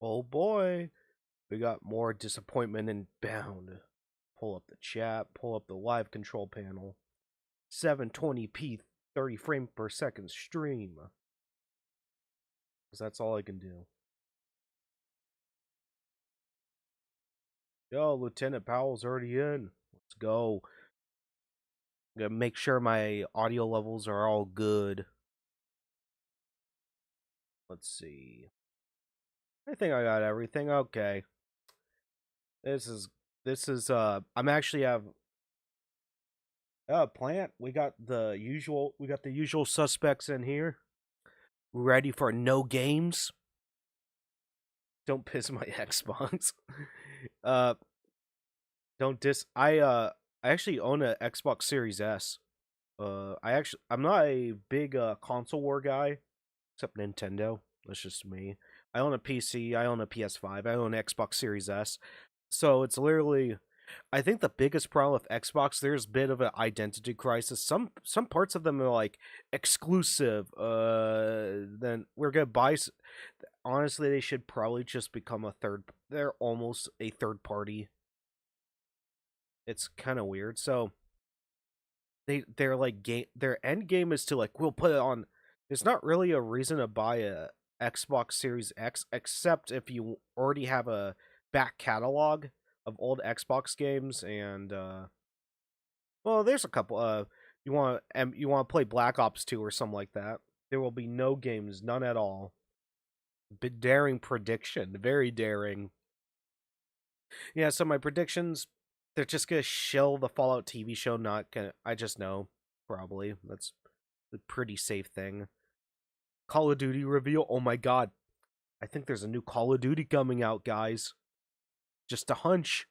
Oh boy, we got more disappointment inbound. Pull up the chat, pull up the live control panel. 720p, 30 frame per second stream. Because that's all I can do. Yo, Lieutenant Powell's already in. Let's go. I'm gonna make sure my audio levels are all good. Let's see. I think I got everything. Okay. This is I'm actually have plant. We got the usual suspects in here. Ready for no games. Don't piss my Xbox. uh don't dis I actually own a Xbox Series S. I'm not a big console war guy, except Nintendo. That's just me. I own a PC, I own a PS5, I own an Xbox Series S. So it's literally I think the biggest problem with Xbox, there's a bit of an identity crisis. Some parts of them are like exclusive. Then we're gonna buy. Honestly, they should probably just become a third. They're almost a third party. It's kind of weird. So they're like their end game is to like we'll put it on. There's not really a reason to buy a Xbox Series X except if you already have a back catalog of old Xbox games and well, there's a couple you want to play Black Ops 2 or something like that. There will be no games, none at all. Daring prediction, very daring. Yeah, so my predictions, they're just gonna shill the Fallout TV show. Not gonna. I just know, probably that's a pretty safe thing. Call of Duty reveal. Oh my god, I think there's a new Call of Duty coming out, guys. Just a hunch.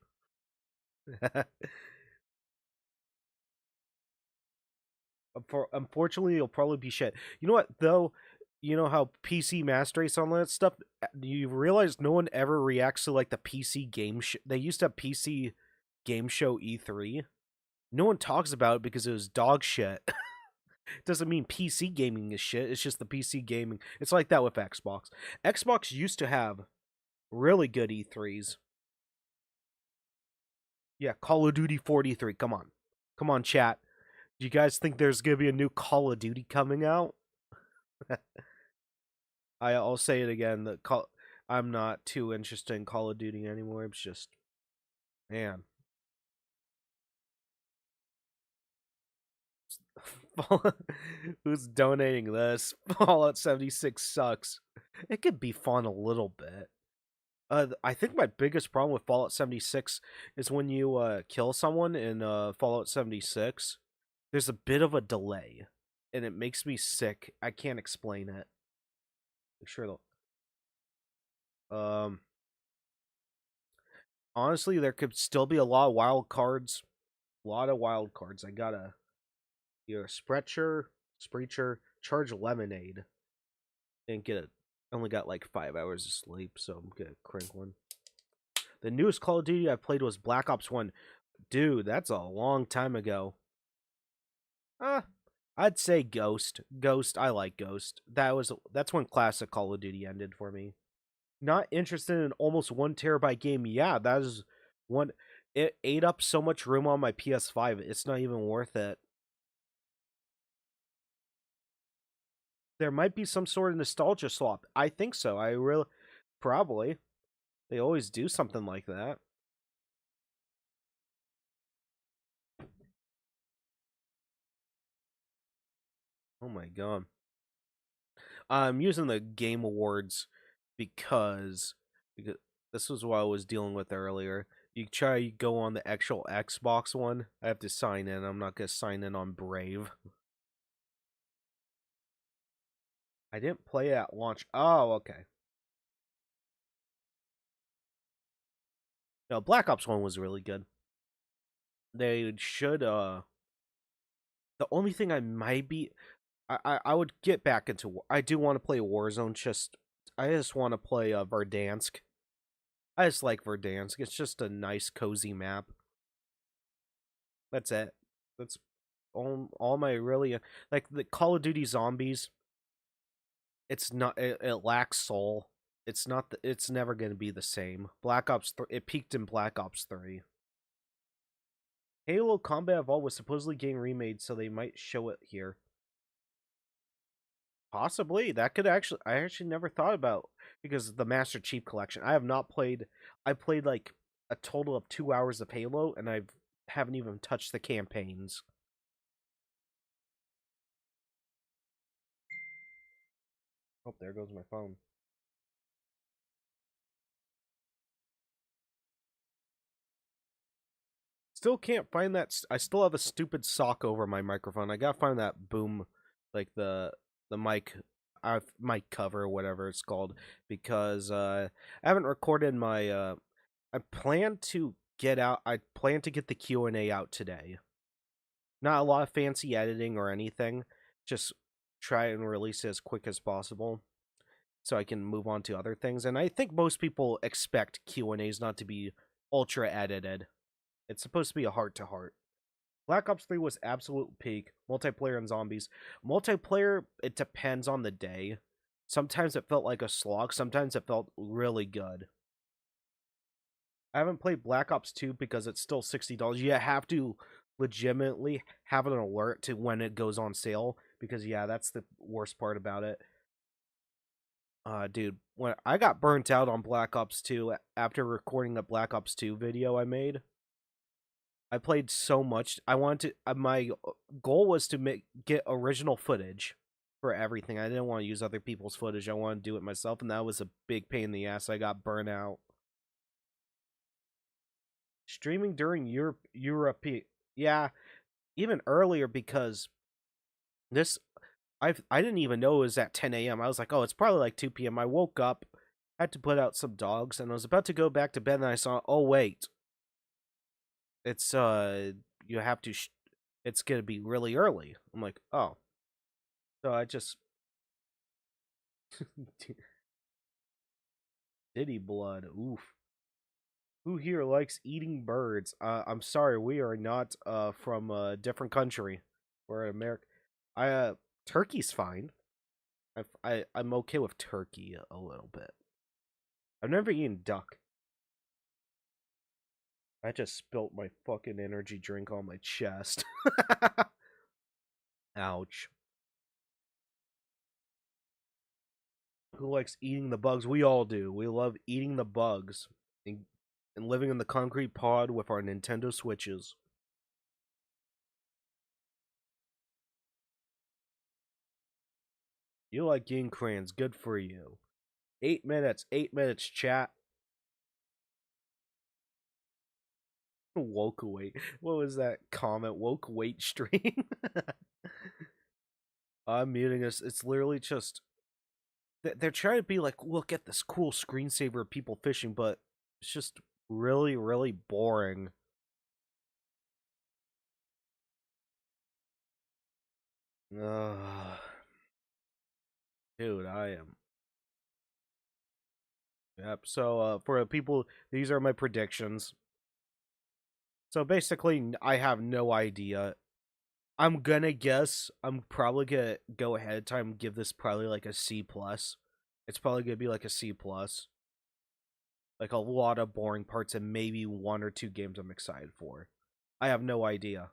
Unfortunately, it'll probably be shit. You know what though? You know how PC Master Race on that stuff. You realize no one ever reacts to like the PC game. They used to have PC game show E3. No one talks about it because it was dog shit. Doesn't mean PC gaming is shit. It's just the PC gaming. It's like that with Xbox. Xbox used to have really good E3s. Yeah, Call of Duty 43. Come on. Come on, chat. Do you guys think there's going to be a new Call of Duty coming out? I'll say it again. I'm not too interested in Call of Duty anymore. It's just, man. Who's donating this? Fallout 76 sucks. It could be fun a little bit. I think my biggest problem with Fallout 76 is when you kill someone in Fallout 76, there's a bit of a delay, and it makes me sick. I can't explain it. Make sure honestly, there could still be a lot of wild cards. A lot of wild cards. I gotta either Spreacher, charge lemonade, and get it. Only got like 5 hours of sleep, so I'm gonna crank one. The newest Call of Duty I played was Black Ops 1. Dude, that's a long time ago. I'd say Ghost. Ghost, I like Ghost. That's when classic Call of Duty ended for me. Not interested in almost 1 terabyte game. Yeah, that is one. It ate up so much room on my PS5. It's not even worth it. There might be some sort of nostalgia swap. I think so. I really probably. They always do something like that. Oh my god. I'm using the Game Awards because this was what I was dealing with earlier. You try to go on the actual Xbox one, I have to sign in. I'm not gonna sign in on Brave. I didn't play it at launch. Oh, okay. No, Black Ops 1 was really good. They should the only thing I might be I would get back into I do want to play Warzone, I just want to play Verdansk. I just like Verdansk. It's just a nice cozy map. That's it. That's all my really like the Call of Duty Zombies. It's not it lacks soul. It's not. It's never gonna be the same. Black Ops 3. It peaked in Black Ops 3. Halo Combat Evolved was supposedly getting remade, so they might show it here. Possibly. That could actually. I actually never thought about because the Master Chief Collection. I have not played. I played like a total of 2 hours of Halo, and I haven't even touched the campaigns. Oh, there goes my phone. Still can't find that. I still have a stupid sock over my microphone. I gotta find that boom, like the mic, mic cover, or whatever it's called, because I haven't recorded my. I plan to get out. I plan to get the Q&A out today. Not a lot of fancy editing or anything. Just try and release it as quick as possible, so I can move on to other things. And I think most people expect Q&As not to be ultra edited. It's supposed to be a heart to heart. Black Ops 3 was absolute peak. Multiplayer and zombies. Multiplayer, it depends on the day. Sometimes it felt like a slog. Sometimes it felt really good. I haven't played Black Ops 2 because it's still $60. You have to legitimately have an alert to when it goes on sale. Because, yeah, that's the worst part about it. Dude, when I got burnt out on Black Ops 2 after recording a Black Ops 2 video I made. I played so much. I wanted to. My goal was to get original footage for everything. I didn't want to use other people's footage. I wanted to do it myself, and that was a big pain in the ass. I got burnt out. Streaming during Europe, yeah, even earlier because this. I didn't even know it was at 10 a.m. I was like, oh, it's probably like 2 p.m. I woke up, had to put out some dogs, and I was about to go back to bed, and I saw, oh wait, it's you have to it's gonna be really early. I'm like, oh. So I just Diddy blood. Oof. Who here likes eating birds? I'm sorry, we are not from a different country. We're America. Turkey's fine. I'm okay with turkey a little bit. I've never eaten duck. I just spilt my fucking energy drink on my chest. Ouch. Who likes eating the bugs? We all do. We love eating the bugs and living in the concrete pod with our Nintendo Switches. You like eating crayons. Good for you. 8 minutes. 8 minutes, chat. Woke awake. What was that comment? Woke weight stream. I'm muting us. It's literally just they're trying to be like, look at this cool screensaver of people fishing, but it's just really, really boring. Ugh. Dude, I am. Yep. So for the people, these are my predictions. So basically, I have no idea. I'm gonna guess. I'm probably gonna go ahead of time and give this probably like a C plus. It's probably gonna be like a C plus. Like a lot of boring parts and maybe 1 or 2 games I'm excited for. I have no idea.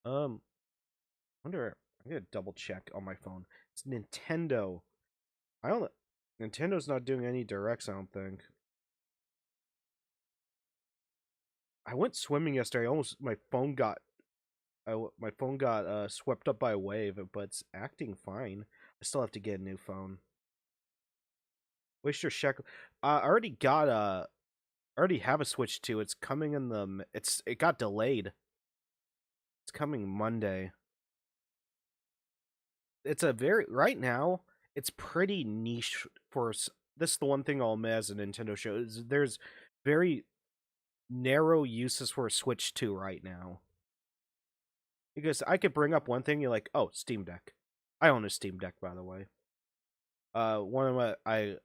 Wonder. I'm gonna double check on my phone. It's Nintendo. I don't. Nintendo's not doing any directs. I don't think. I went swimming yesterday. Almost my phone got swept up by a wave, but it's acting fine. I still have to get a new phone. Waste your shekel. I already got already have a Switch 2. It's coming in the. It got delayed. It's coming Monday. It's a very right now. It's pretty niche for this. Is the one thing I'll admit as a Nintendo show is there's very narrow uses for a Switch 2 right now. Because I could bring up one thing, you're like, oh, Steam Deck. I own a Steam Deck, by the way. One of my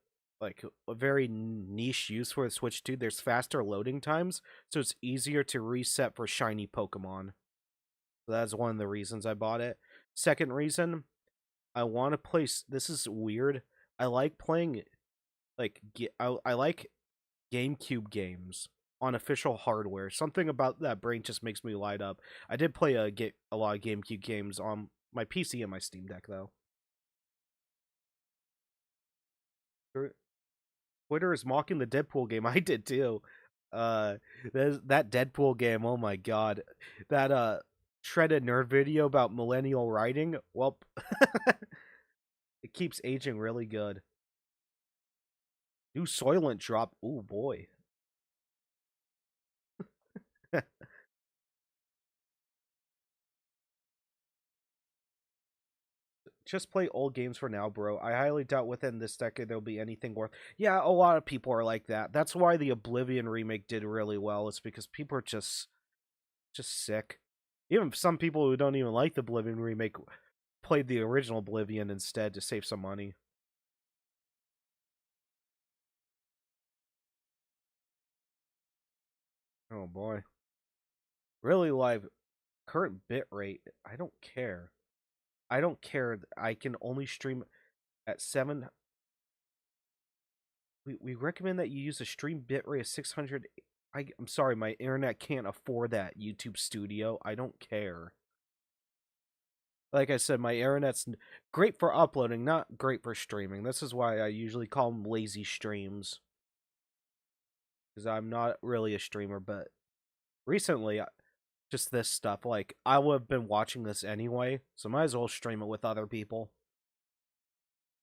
like a very niche use for the Switch 2. There's faster loading times, so it's easier to reset for shiny Pokemon. So that's one of the reasons I bought it. Second reason, I want to play. This is weird, I like playing like I like GameCube games on official hardware. Something about that brain just makes me light up. I did play a lot of GameCube games on my PC and my Steam Deck though. Twitter is mocking the Deadpool game. I did too. Uh, that Deadpool game. Oh my god, that shredded nerd video about millennial writing. Well, it keeps aging really good. New Soylent drop. Oh boy. Just play old games for now, bro. I highly doubt within this decade there'll be anything worth. Yeah, a lot of people are like that. That's why the Oblivion remake did really well. It's because people are just sick. Even some people who don't even like the Oblivion remake played the original Oblivion instead to save some money. Oh boy. Really live current bit rate. I don't care. I don't care. I can only stream at 7. We recommend that you use a stream bitrate of 600. I'm sorry, my internet can't afford that, YouTube Studio. I don't care. Like I said, my internet's great for uploading, not great for streaming. This is why I usually call them lazy streams. Because I'm not really a streamer, but recently, just this stuff, like, I would have been watching this anyway, so might as well stream it with other people.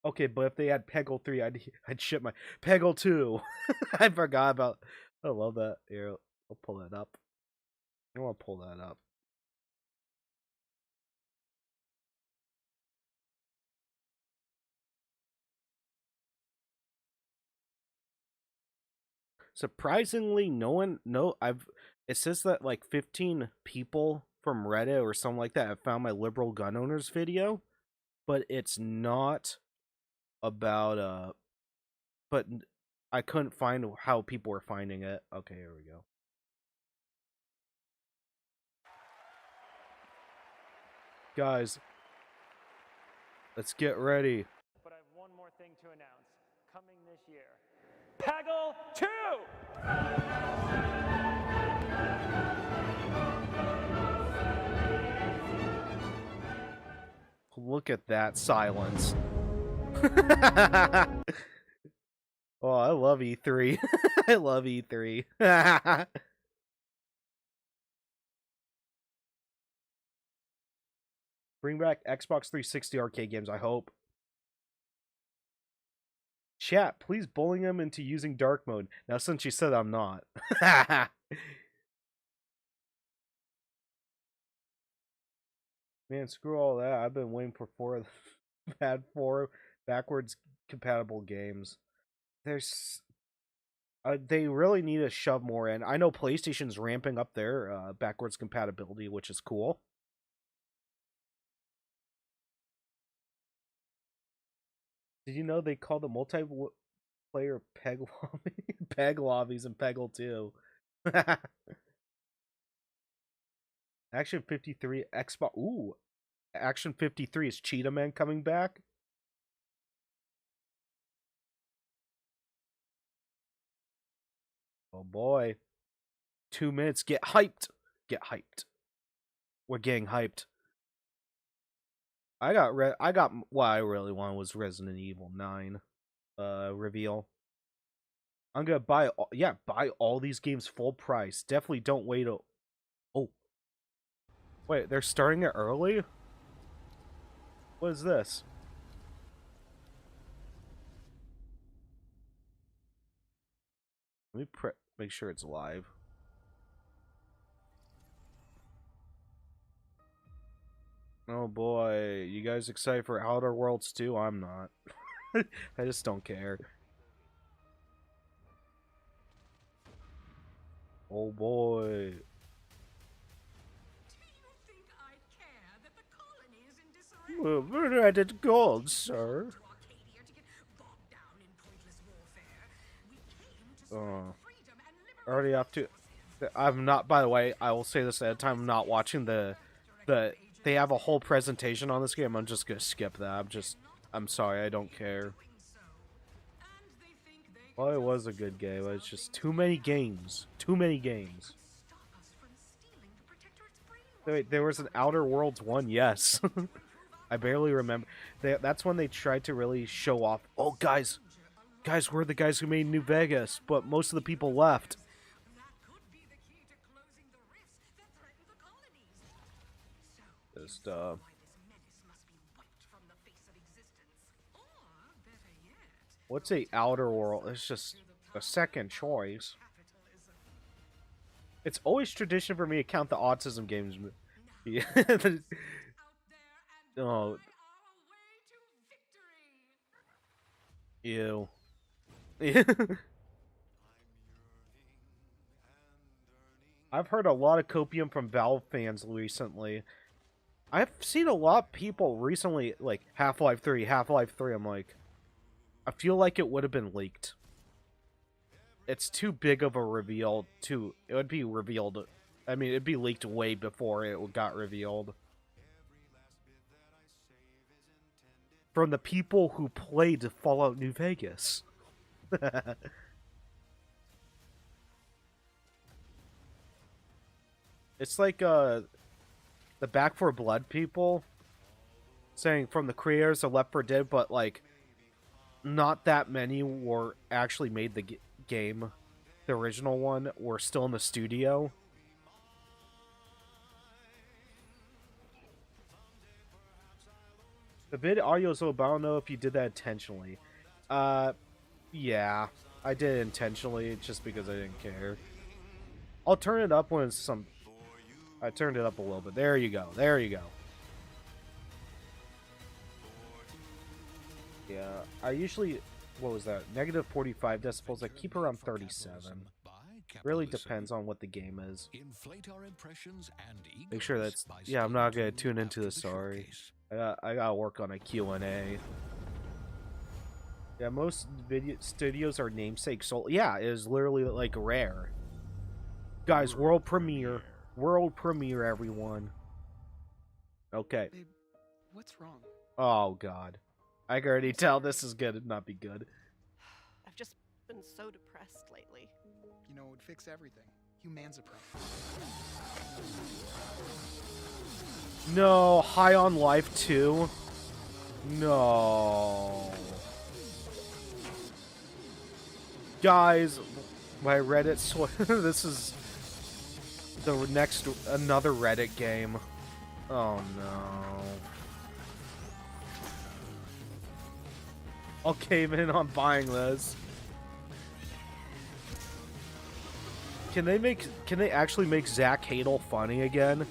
Okay, but if they had Peggle 3, I'd ship my Peggle 2. I forgot about. I love that. Here, I'll pull that up. I want to pull that up. Surprisingly, it says that like 15 people from Reddit or something like that have found my liberal gun owners video, but it's not about but I couldn't find how people were finding it. Okay, here we go. Guys, let's get ready. But I have one more thing to announce. Coming this year, Peggle 2! Look at that silence. Oh, I love E3. I love E3. Bring back Xbox 360 arcade games, I hope. Chat, please bullying him into using dark mode. Now, since you said I'm not. Man, screw all that. I've been waiting for four backwards compatible games. There's they really need to shove more in. I know PlayStation's ramping up their backwards compatibility, which is cool. Did you know they call the multiplayer peg lobbies in Peggle 2? Action 53 Xbox. Ooh, Action 53 is Cheetah Man coming back. Oh boy. 2 minutes. Get hyped. Get hyped. We're getting hyped. I got what I really wanted was Resident Evil 9 reveal. I'm gonna buy all these games full price. Definitely don't wait. Oh, wait, they're starting it early. What is this? Let me make sure it's live. Oh boy, you guys excited for Outer Worlds 2? I'm not. I just don't care. Oh boy. Well, we're at it gold, sir. Already off to. I'm not. By the way, I will say this at a time. I'm not watching the. They have a whole presentation on this game. I'm just gonna skip that. I'm sorry. I don't care. Well, it was a good game. It's just too many games. Too many games. Wait, there was an Outer Worlds one. Yes. I barely remember. That's when they tried to really show off. Oh, guys, we're the guys who made New Vegas, but most of the people left. Just what's a Outer World? It's just a second choice. It's always tradition for me to count the autism games. Yeah. Oh. Ew. I've heard a lot of copium from Valve fans recently. I've seen a lot of people recently, like, Half-Life 3, Half-Life 3, I'm like, I feel like it would have been leaked. It's too big of a reveal it would be revealed, I mean, it'd be leaked way before it got revealed. From the people who played Fallout New Vegas. It's like, the Back 4 Blood people saying from the creators of Left 4 Dead, but, like, not that many were actually made the game. The original one were still in the studio. The vid audio is low, but I don't know if you did that intentionally. Yeah, I did it intentionally just because I didn't care. I'll turn it up when it's some... I turned it up a little bit. There you go. There you go. Yeah, I usually... What was that? Negative 45 decibels. I keep around 37. Really depends on what the game is. Make sure that's... Yeah, I'm not going to tune into this, sorry. I gotta work on a Q&A. Yeah, most video studios are namesake sold. Yeah, it is literally like Rare. Guys, world premiere. World premiere, everyone. Okay. Babe, what's wrong? Oh, God. I can already tell this is gonna not be good. I've just been so depressed lately. You know, it would fix everything. Humanzaprom. No, High on Life 2. No. Guys, my Reddit this is the next another Reddit game. Oh no. I'll cave in on buying this. Can they actually make Zach Hadel funny again?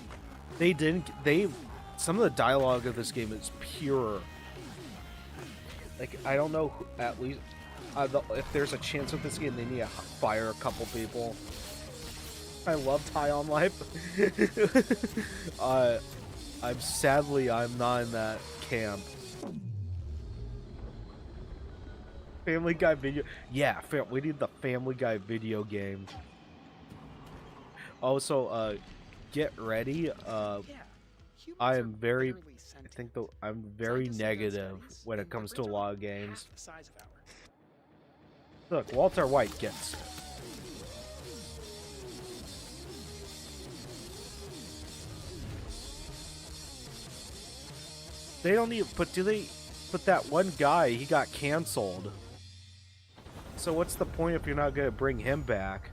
They didn't. Some of the dialogue of this game is pure. Like, I don't know. At least, if there's a chance with this game, they need to fire a couple people. I loved High on Life. I'm not in that camp. Family Guy video. Yeah, we need the Family Guy video game. Also, get ready. I am very, I'm very negative when it comes to a lot of games. Look, Walter White gets it. They don't need, but that one guy, he got canceled. So what's the point if you're not gonna bring him back?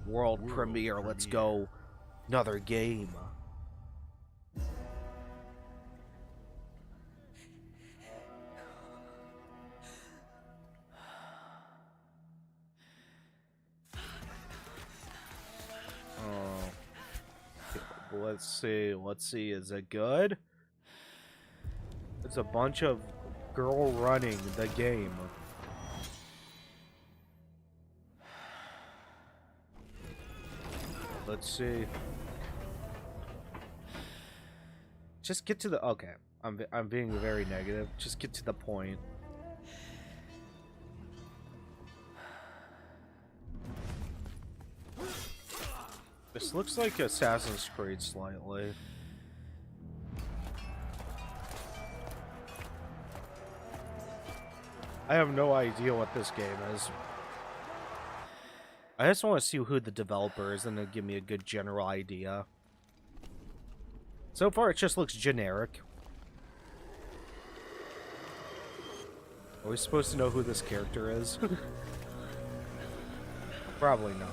World premiere, let's go. Another game. Oh. Let's see, is it good? It's a bunch of girl running the game. Let's see. Just get to the... Okay. I'm being very negative. Just get to the point. This looks like Assassin's Creed slightly. I have no idea what this game is. I just want to see who the developer is and then give me a good general idea. So far, it just looks generic. Are we supposed to know who this character is? Probably not.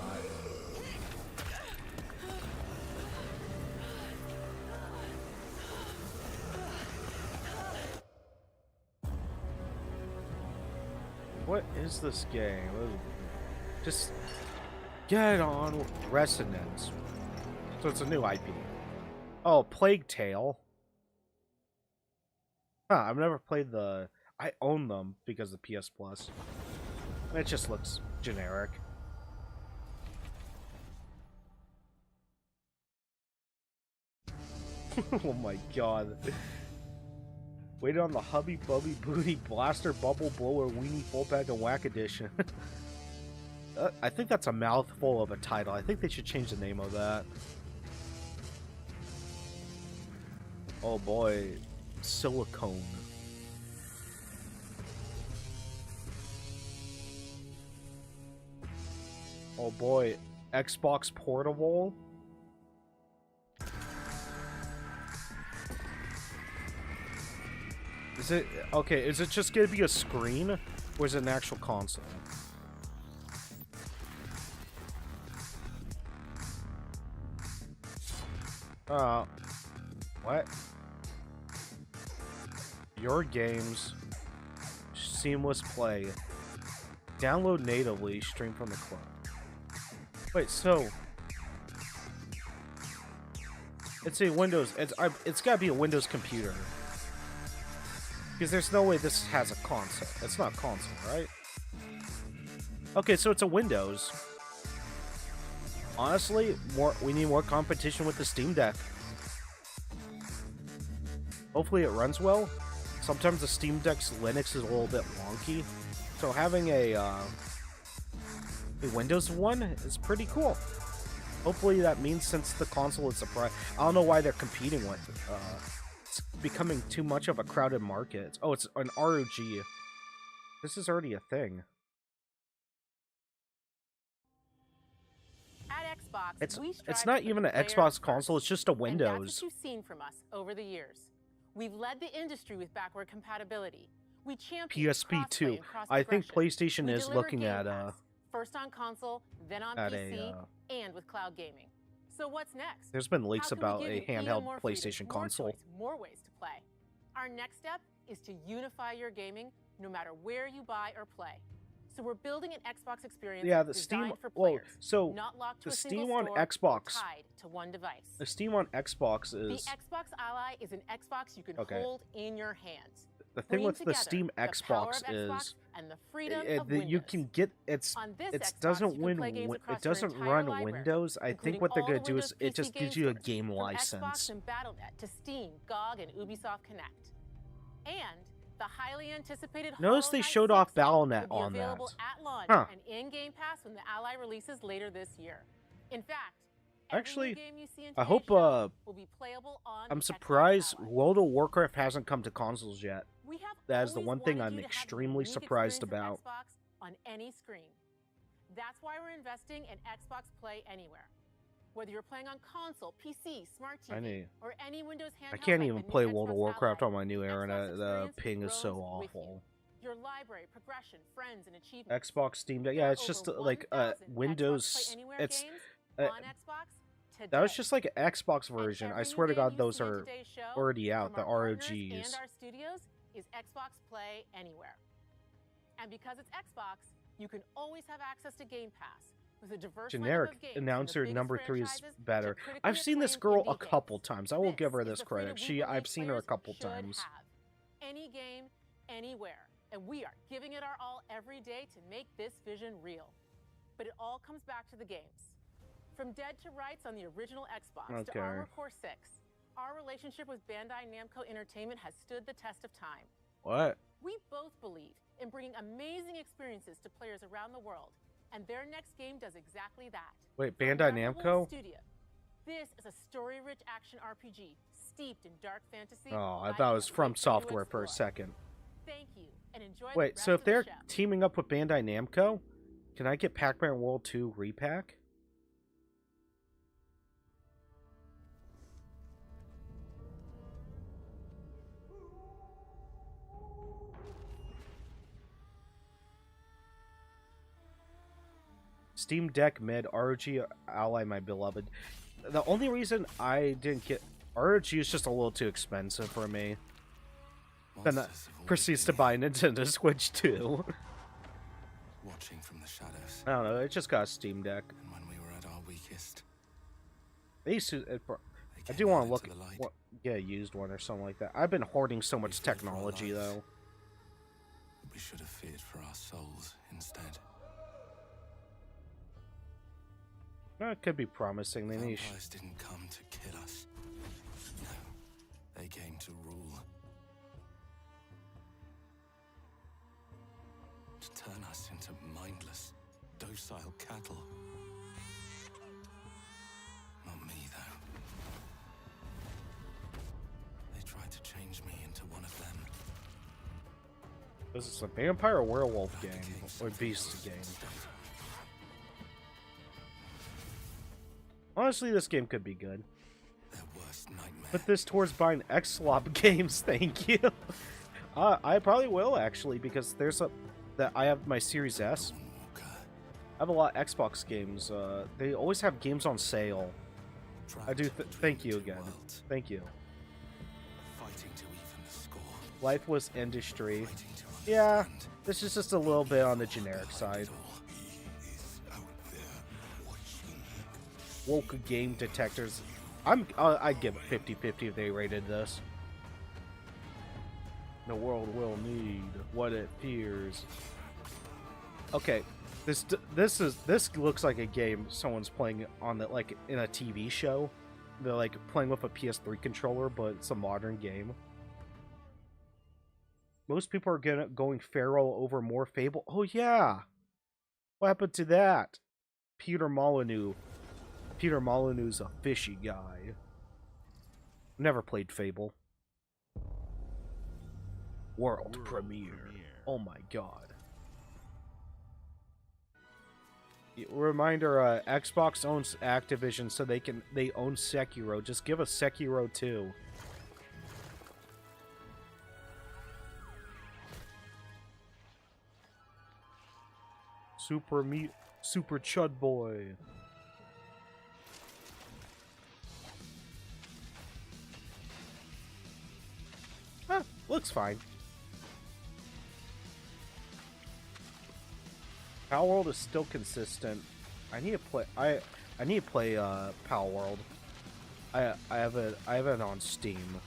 What is this game? Just get on with Resonance. So it's a new IP. Oh, Plague Tale. Huh, I've never played the... I own them because of PS Plus. It just looks generic. Oh my god. Waited on the Hubby Bubby Booty Blaster Bubble Blower Weenie Full Pack and Whack Edition. I think that's a mouthful of a title. I think they should change the name of that. Oh boy. Silicone. Oh boy. Xbox Portable. Is it okay? Is it just gonna be a screen, or is it an actual console? What? Your games, seamless play, download natively, stream from the cloud. Wait, so it's a Windows. It's gotta be a Windows computer. Because there's no way this has a console. It's not console, right? Okay, so it's a Windows. Honestly, we need more competition with the Steam Deck. Hopefully it runs well. Sometimes the Steam Deck's Linux is a little bit wonky. So having a Windows one is pretty cool. Hopefully that means since the console is a price. I don't know why they're competing with it. It's becoming too much of a crowded market. Oh, it's an ROG. This is already a thing. At Xbox, It's not even an Xbox console, it's just a Windows. And that's what you've seen from us over the years. We've led the industry with backward compatibility. We champion PSP 2. crossplay and cross I think progression. PlayStation We is deliver looking Game at Pass, first on console, then on PC, and with cloud gaming. So what's next? there's been leaks How can we about give a you even handheld more freedom, PlayStation more console. choice, more ways to play. Our next step is to unify your gaming no matter where you buy or play. So we're building an Xbox experience Yeah, the designed Steam. for Well, players, so not locked to the a single Steam on store or Xbox. tied to one device. The Steam on Xbox The is Xbox Ally is an Xbox you can Okay. hold in your hands. the thing Bringing with the together Steam the power Xbox of Xbox is and the freedom of that you Windows. can get On this it Xbox, doesn't you can play games across it your doesn't entire run library, Windows. I think including what they're all gonna the do is Windows it PC just game gives you a stores, game from license. Xbox and Battle.net to Steam, GOG, and Ubisoft Connect. And the highly anticipated Notice Hollow they Knight showed off 6 Battle.net will be on that. available at launch Huh. and in Game Pass when the Ally releases later this year. In fact, Actually, every new game you see in I today's hope show will be playable on I'm Xbox surprised Ally. World of Warcraft hasn't come to consoles yet. We have That is the always one thing wanted I'm you to have the extremely unique surprised experience of about. Xbox on any screen. That's why we're investing in Xbox Play Anywhere. Whether you're playing on console, PC, smart TV, or any Windows handheld, I can't like even the new play World of Xbox Warcraft Ally, on my new the internet. Xbox The experience ping is so grows with you. awful. Your library, progression, friends, and achievements. Xbox Steam Deck. There Yeah, are it's just over like 1,000 Windows. Xbox Play Anywhere It's games uh, on Xbox today. that was just like an Xbox And version. I every swear new to God, game you those see in are today's show already out. from The our partners ROGs. and our studios is Xbox Play Anywhere. And because it's Xbox, you can always have access to Game Pass with a diverse Generic lineup of games from the announcer biggest number 3 is franchises to better. critically I've seen this acclaimed girl indie a couple games. times. I will give her This this is the freedom credit. we believe I've seen her a players couple should times. have. Any game, anywhere. And we are giving it our all every day to make this vision real. But it all comes back to the games. From Dead to Rights on the original Xbox Okay. to Armored Core 6, our relationship with Bandai Namco Entertainment has stood the test of time. What? We both believe in bringing amazing experiences to players around the world, and their next game does exactly that. Wait, From Bandai Revel Namco? Studio. This is a story-rich action RPG steeped in dark fantasy. Oh, I I thought it was can't From wait for you to Software for a explore. second. Thank you, and enjoy the Wait, rest so if of the they're show. teaming up with Bandai Namco, can I get Pac-Man World 2 repack? Steam Deck Mid, ROG Ally, my beloved. The only reason I didn't get ROG is just a little too expensive for me. Then proceeds to buy a Nintendo Switch too. Watching from the shadows. I don't know, it just got a Steam Deck. And when we were at our weakest, They used to, they I came do want out to look into the light. get a used one or something like that. I've been hoarding so much feared for our technology lives. though. We should have feared for our souls instead. It could be promising. They need. Vampires didn't come to kill us. No, they came to rule. To turn us into mindless, docile cattle. Not me, though. They tried to change me into one of them. Is this a vampire or werewolf game or beast game? Honestly, this game could be good. Their worst nightmare. Put this towards buying Xlop games, thank you. I probably will actually because there's a that I have my Series S. Walker, I have a lot of Xbox games. They always have games on sale. I do. trapped Thank between you the two again. worlds, Thank you. fighting to even the score. Life was industry. Fighting to Yeah, understand. this is just a little bit on the generic side. Woke game detectors. I'd give it 50-50 if they rated this. The world will need what it fears. Okay, this looks like a game someone's playing on the like in a TV show. They're like playing with a PS3 controller, but it's a modern game. Most people are going feral over more Fable. Oh yeah, what happened to that? Peter Molyneux. Peter Molyneux's a fishy guy. Never played Fable. World premiere. Oh my god. Reminder, Xbox owns Activision, so they own Sekiro. Just give us Sekiro 2. Super Chud Boy. Huh, looks fine. Power World is still consistent. I need to play. I need to play Power World. I have it on Steam.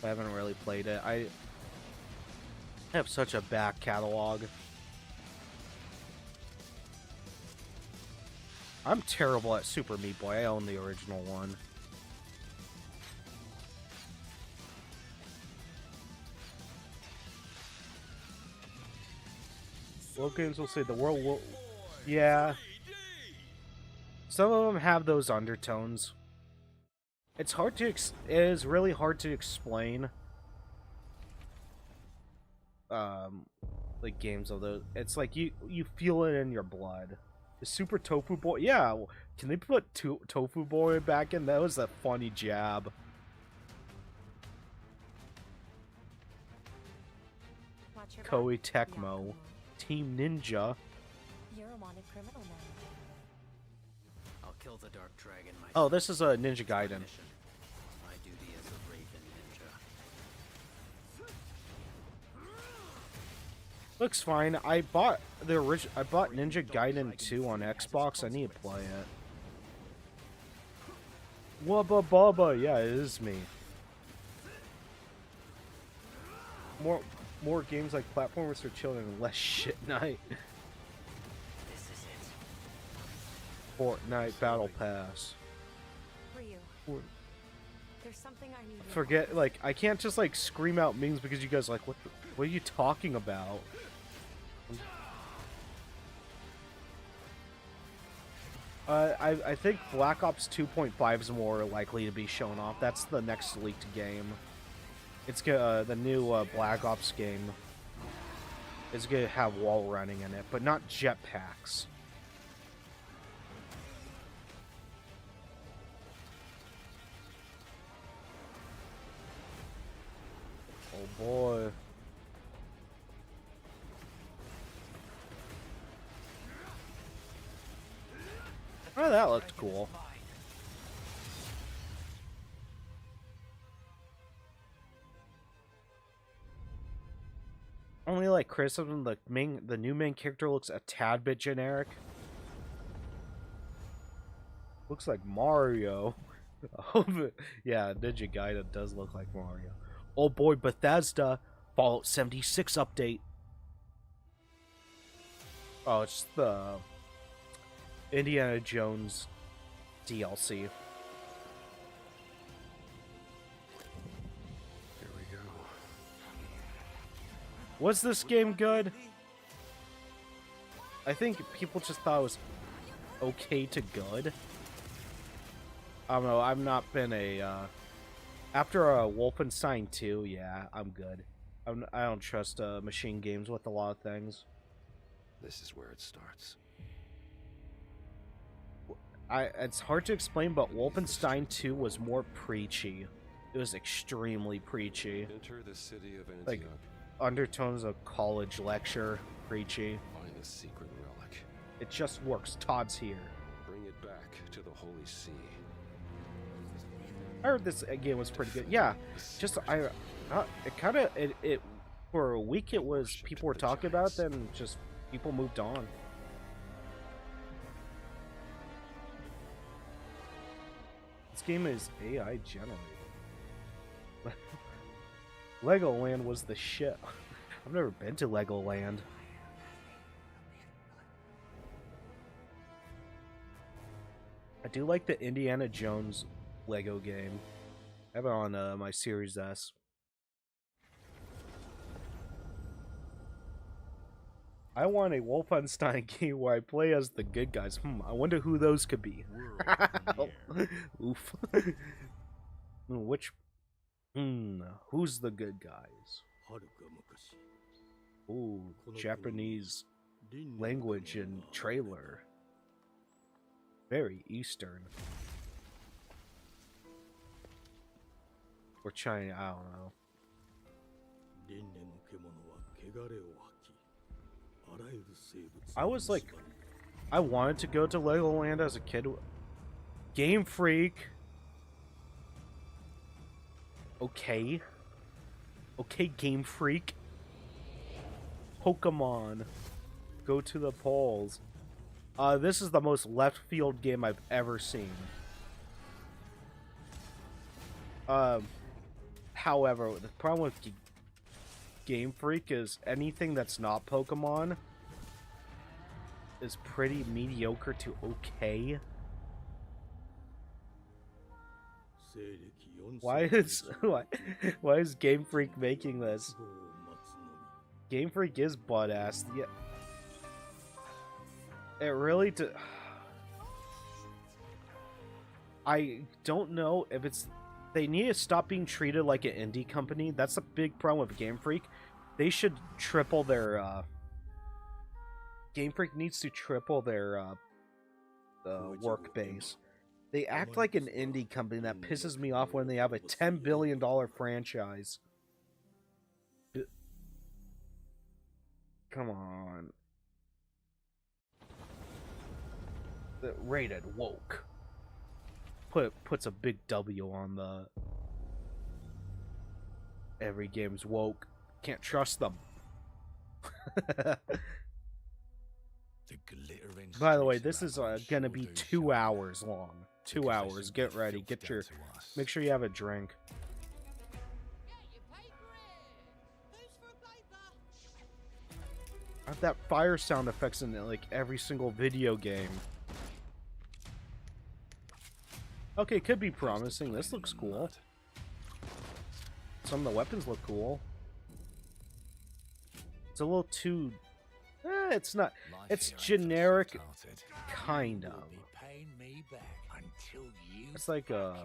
I haven't really played it. I have such a back catalog. I'm terrible at Super Meat Boy. I own the original one. What games will say the world will... Yeah. Some of them have those undertones. It's hard to... It is really hard to explain. Like games of those. It's like you feel it in your blood. The Super Tofu Boy... Yeah, can they put Tofu Boy back in? That was a funny jab. Watch your Koei back. Tecmo. Team Ninja. You're a wanted criminal now. I'll kill the Dark Dragon myself. Oh, this is a Ninja Gaiden. Mission. My duty as a Raven Ninja. Looks fine. I bought the original. I bought Ninja Gaiden 2 on Xbox. I need to play it. Wubba Bubba. Yeah, it is me. More games like platformers for children and less shit night. This is it. Fortnite Battle Pass. Ryu, there's something I need. your Forget, help like, I can't just like scream out memes because you guys are like, what are you talking about? I think Black Ops 2.5 is more likely to be shown off. That's the next leaked game. It's the new Black Ops game. is gonna have wall running in it, but not jetpacks. Oh boy. Oh, that looked cool. Only like criticism, the new main character looks a tad bit generic. Looks like Mario. Yeah, Ninja Gaiden does look like Mario. Oh boy, Bethesda Fallout 76 update. Oh, it's the Indiana Jones DLC. Here we go. Was this game good? I think people just thought it was okay to good. I don't know, I've not been a, after Wolfenstein 2, yeah, I'm good. I don't trust machine games with a lot of things. This is where it starts. It's hard to explain, but Wolfenstein 2 was more preachy. It was extremely preachy. Enter the city of Antioch. Like, undertones of college lecture, preachy. Find the secret relic. It just works. Todd's here. Bring it back to the Holy See. I heard this game was pretty good. Yeah, just it kind of it for a week it was people were talking about it, then just people moved on. This game is AI generated. Legoland was the shit. I've never been to Legoland. I do like the Indiana Jones Lego game. I have it on my Series S. I want a Wolfenstein game where I play as the good guys. I wonder who those could be. Oof. Which... who's the good guys? Ooh, Japanese language and trailer. Very Eastern. Or China, I don't know. I was like, I wanted to go to Legoland as a kid. Game Freak. Okay. Okay, Game Freak. Pokemon. Go to the polls. This is the most left field game I've ever seen. However, the problem with Game Freak is anything that's not Pokemon is pretty mediocre to okay. Why is Game Freak making this? Game Freak is butt ass. Yeah. It really I don't know if it's... They need to stop being treated like an indie company. That's a big problem with Game Freak. They should triple their... Game Freak needs to triple their work base. They act like an indie company. That pisses me off when they have a $10 billion franchise. Come on. The rated woke. Puts a big W on the... Every game's woke. Can't trust them. By the way, this is gonna be 2 hours long. 2 hours. Get ready. Get your... Make sure you have a drink. I have that fire sound effects in like every single video game. Okay, could be promising. This looks cool. Some of the weapons look cool. It's a little too... it's not... It's generic, kind of. It's like a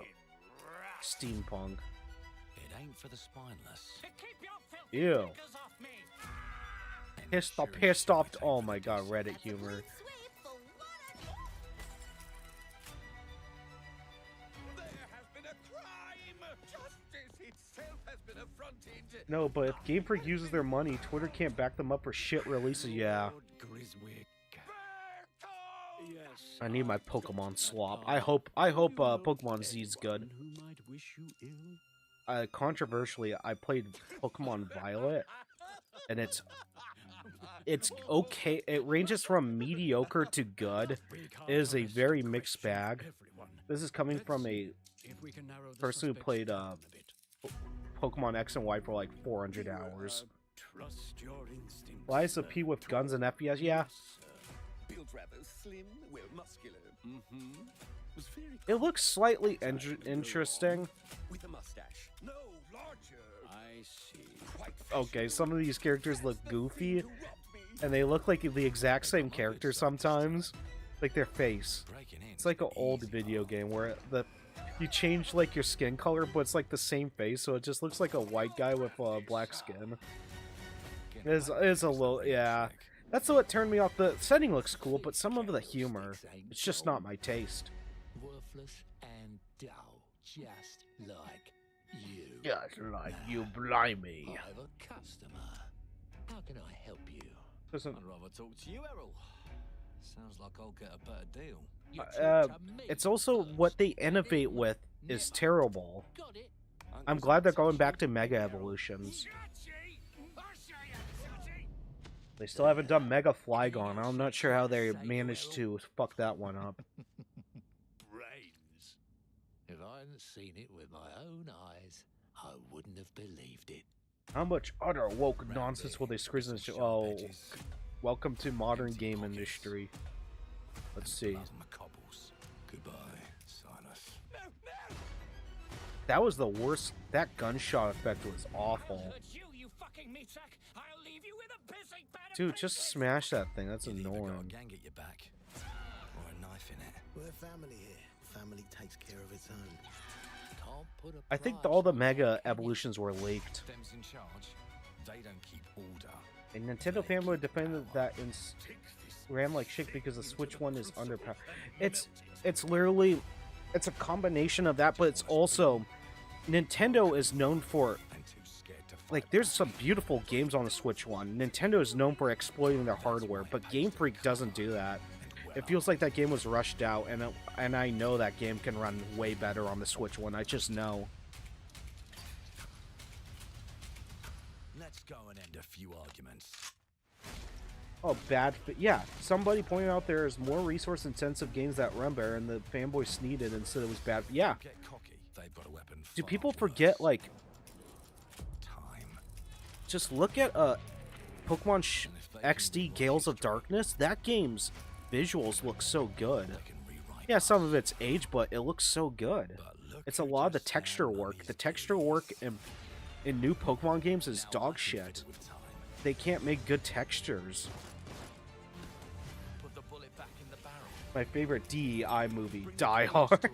steampunk. It ain't for the spineless. Ew. pissed off. Oh my god, Reddit humor. No, but if Game Freak uses their money, Twitter can't back them up for shit releases. Yeah. I need my Pokemon swap. I hope Pokemon Z's good. Controversially, I played Pokemon Violet, and it's okay. It ranges from mediocre to good. It is a very mixed bag. This is coming from a person who played Pokemon X and Y for like 400 hours. Liza P with guns and FPS, yeah. It looks slightly interesting. Okay, some of these characters look goofy, and they look like the exact same character sometimes. Like their face. It's like an old video game where you change like your skin color, but it's like the same face, so it just looks like a white guy with black skin. It's a little, yeah. That's what turned me off. The setting looks cool, but some of the humor, it's just not my taste. Worthless and dull, just like you. Just like you, blimey. I have a customer. How can I help you? I'd rather talk to you, Errol. Sounds like I'll get a better deal. It's also what they innovate with is terrible. I'm glad they're going back to Mega Evolutions. They still haven't done Mega Flygon. I'm not sure how they managed to fuck that one up. Brains. If I hadn't seen it with my own eyes, I wouldn't have believed it. How much utter woke nonsense will they squeeze into? Oh, welcome to modern game industry. Let's see. Goodbye, Silas. That was the worst. That gunshot effect was awful. Dude, just smash that thing. That's annoying. Gang get your back, or a knife in it. We're family here. Family takes care of its own. Can't put a I think price all the on Mega Evolutions were leaked. Them's in charge. They don't keep order. A Nintendo fanboy defended that ran like shit because the Switch one is underpowered. It's literally, it's a combination of that, but it's also Nintendo is known for, like, there's some beautiful games on the Switch one. Nintendo is known for exploiting their hardware, but Game Freak doesn't do that. It feels like that game was rushed out, and I know that game can run way better on the Switch one. I just know. Let's go and end a few arguments. Oh, bad. Yeah, somebody pointed out there's more resource-intensive games that run better, and the fanboy sneezed and said it was bad. Yeah. Get cocky. They've got a weapon. Do people forget, like, just look at Pokemon XD Gales of Darkness. That game's visuals look so good. Yeah, some of it's age, but it looks so good. It's a lot of the texture work. The texture work in new Pokemon games is dog shit. They can't make good textures. My favorite DEI movie, Die Hard.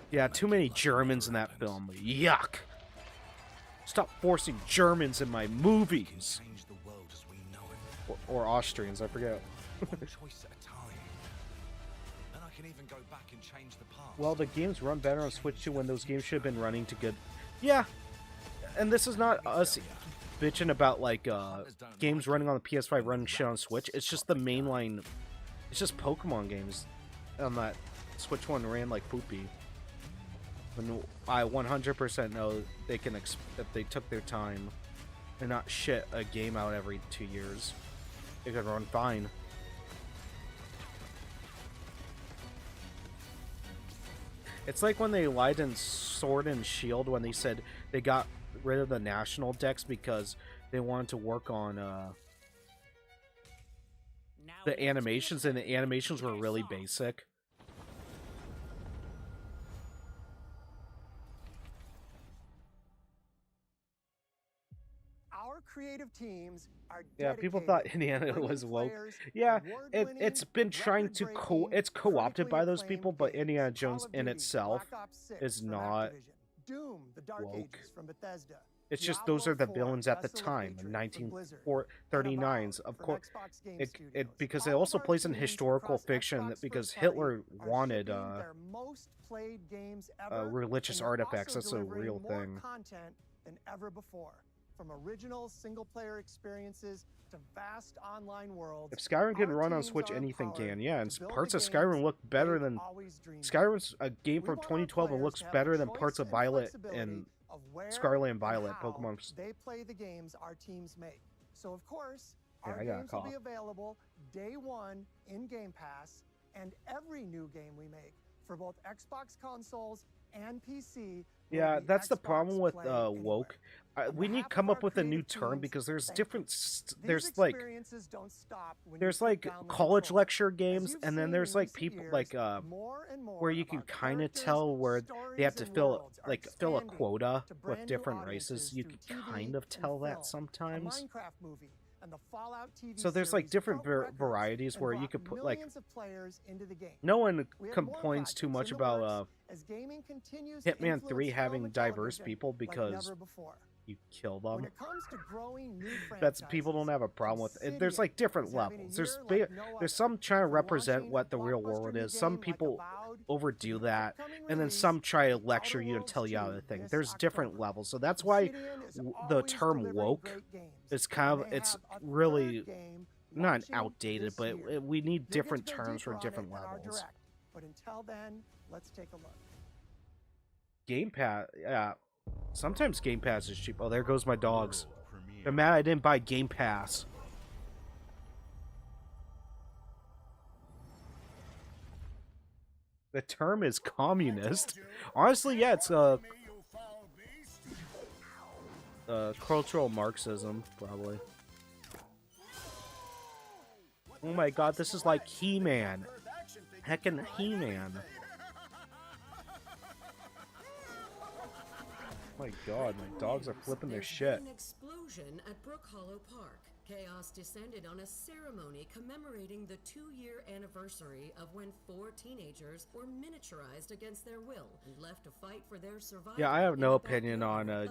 Yeah, too many Germans in that film. Yuck. Stop forcing Germans in my movies. Or Austrians, I forget. Well, the games run better on Switch 2 when those games should have been running to good. Yeah, and this is not us bitching about, like, games running on the PS5 running shit on Switch. It's just the mainline. It's just Pokemon games on that Switch one ran like poopy. And I 100% know they can if they took their time and not shit a game out every 2 years, it could run fine. It's like when they lied in Sword and Shield when they said they got rid of the national decks because they wanted to work on the animations, and the animations were really basic. Our creative teams are yeah, people thought Indiana was woke. Yeah, it's been trying to it's co-opted by those people, but Indiana Jones in itself is not Doom, the Dark woke. Ages from Bethesda. It's just those are the villains at the time in Blizzard, 1939s. Of for course, Xbox Game it Studios. because All it also of our plays in teams historical across fiction Xbox that because first party Hitler are wanted shipping their most played games ever, religious and they're artifacts. also That's a delivering real more thing. content than ever before, from original single-player experiences to vast online worlds. If Skyrim can Our run on teams Switch, are anything empowered can. Yeah, and to build parts the of Skyrim games look better they've than always dreamed of. Skyrim's a game We from want our 2012 and players looks to have better the than choice parts of and Violet flexibility and of where Scarlet and Violet how Pokemon. they play the games our teams make. So of course, Yeah, our I got a games will cough. be available day one in Game Pass, and every new game we make for both Xbox consoles and PC. will Yeah, be that's the Xbox problem with Play Anywhere. woke. On We need behalf to come of up our with a new creative term teams, because there's thank different. you. There's These like experiences don't stop when there's you put like down the college controller. lecture As games, you've and then seen there's in like recent people years, like more and more where you of can our kind of characters, tell where they have to stories, and fill worlds are like fill a expanding quota to with brand new different audiences races. You through can TV kind of and tell film. that A sometimes. Minecraft movie and the Fallout TV So there's like series different broke records varieties and where you brought could put like. millions of players into the game. No one We have more complains too projects much in the about works as gaming continues to Hitman 3 influence having film and diverse television people like because never before. you kill When them. it comes to growing new That's people don't have a problem with it. There's like different levels. There's some trying to represent what the real world is. Some people overdo that, and then some try to lecture you and tell you other things. There's different levels, so that's why the term woke is kind of it's really not outdated, but we need different terms for different levels. But until then, let's take a look. Game Pass, yeah. Sometimes Game Pass is cheap. Oh, there goes my dogs. I'm mad I didn't buy Game Pass. The term is communist. Honestly, yeah, it's cultural Marxism, probably. Oh my god, this is like He-Man. Heckin' He-Man. My god, my dogs are flipping their shit. An explosion at Brook Hollow Park. Chaos descended on a ceremony commemorating the 2-year anniversary of when 4 teenagers were miniaturized against their will and left to fight for their survival. Yeah, I have no opinion on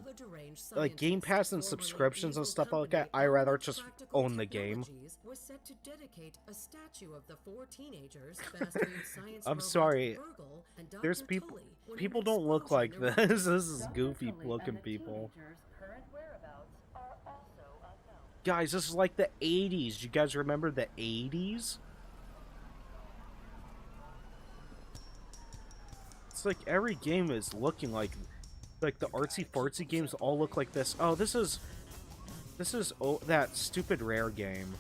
like Game Pass and subscriptions and stuff like that. I rather just own the game. Was set to dedicate a statue of the 4 teenagers. Fast food science I'm robots sorry. Virgil and Dr. There's people. Tully when People an don't look explosion like erupted. this. This is goofy looking people. Guys, this is like the 80s. You guys remember the 80s? It's like every game is looking like the artsy fartsy games all look like this. Oh, this is that stupid Rare game.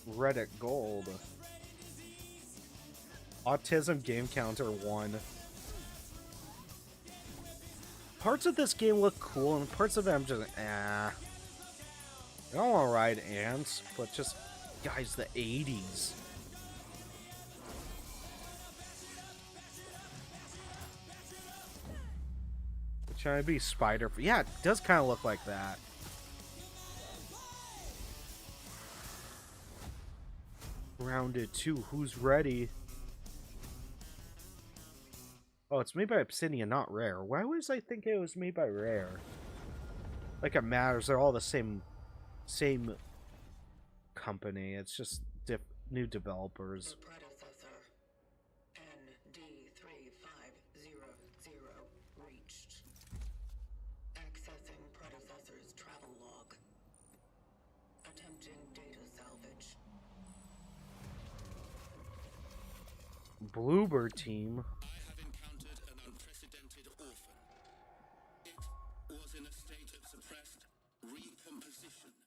Reddit Gold. Autism game counter 1. Parts of this game look cool, and parts of it I'm just I don't want to ride ants, but just guys, the 80s. Trying to be Spider. Yeah, it does kind of look like that. Rounded 2. Who's ready? Oh, it's made by Obsidian, not Rare. Why was I think it was made by Rare? Like it matters. They're all the same company. It's just new developers. The predecessor, ND3500 reached. Accessing predecessor's travel log. Attempting data salvage. Bluebird team.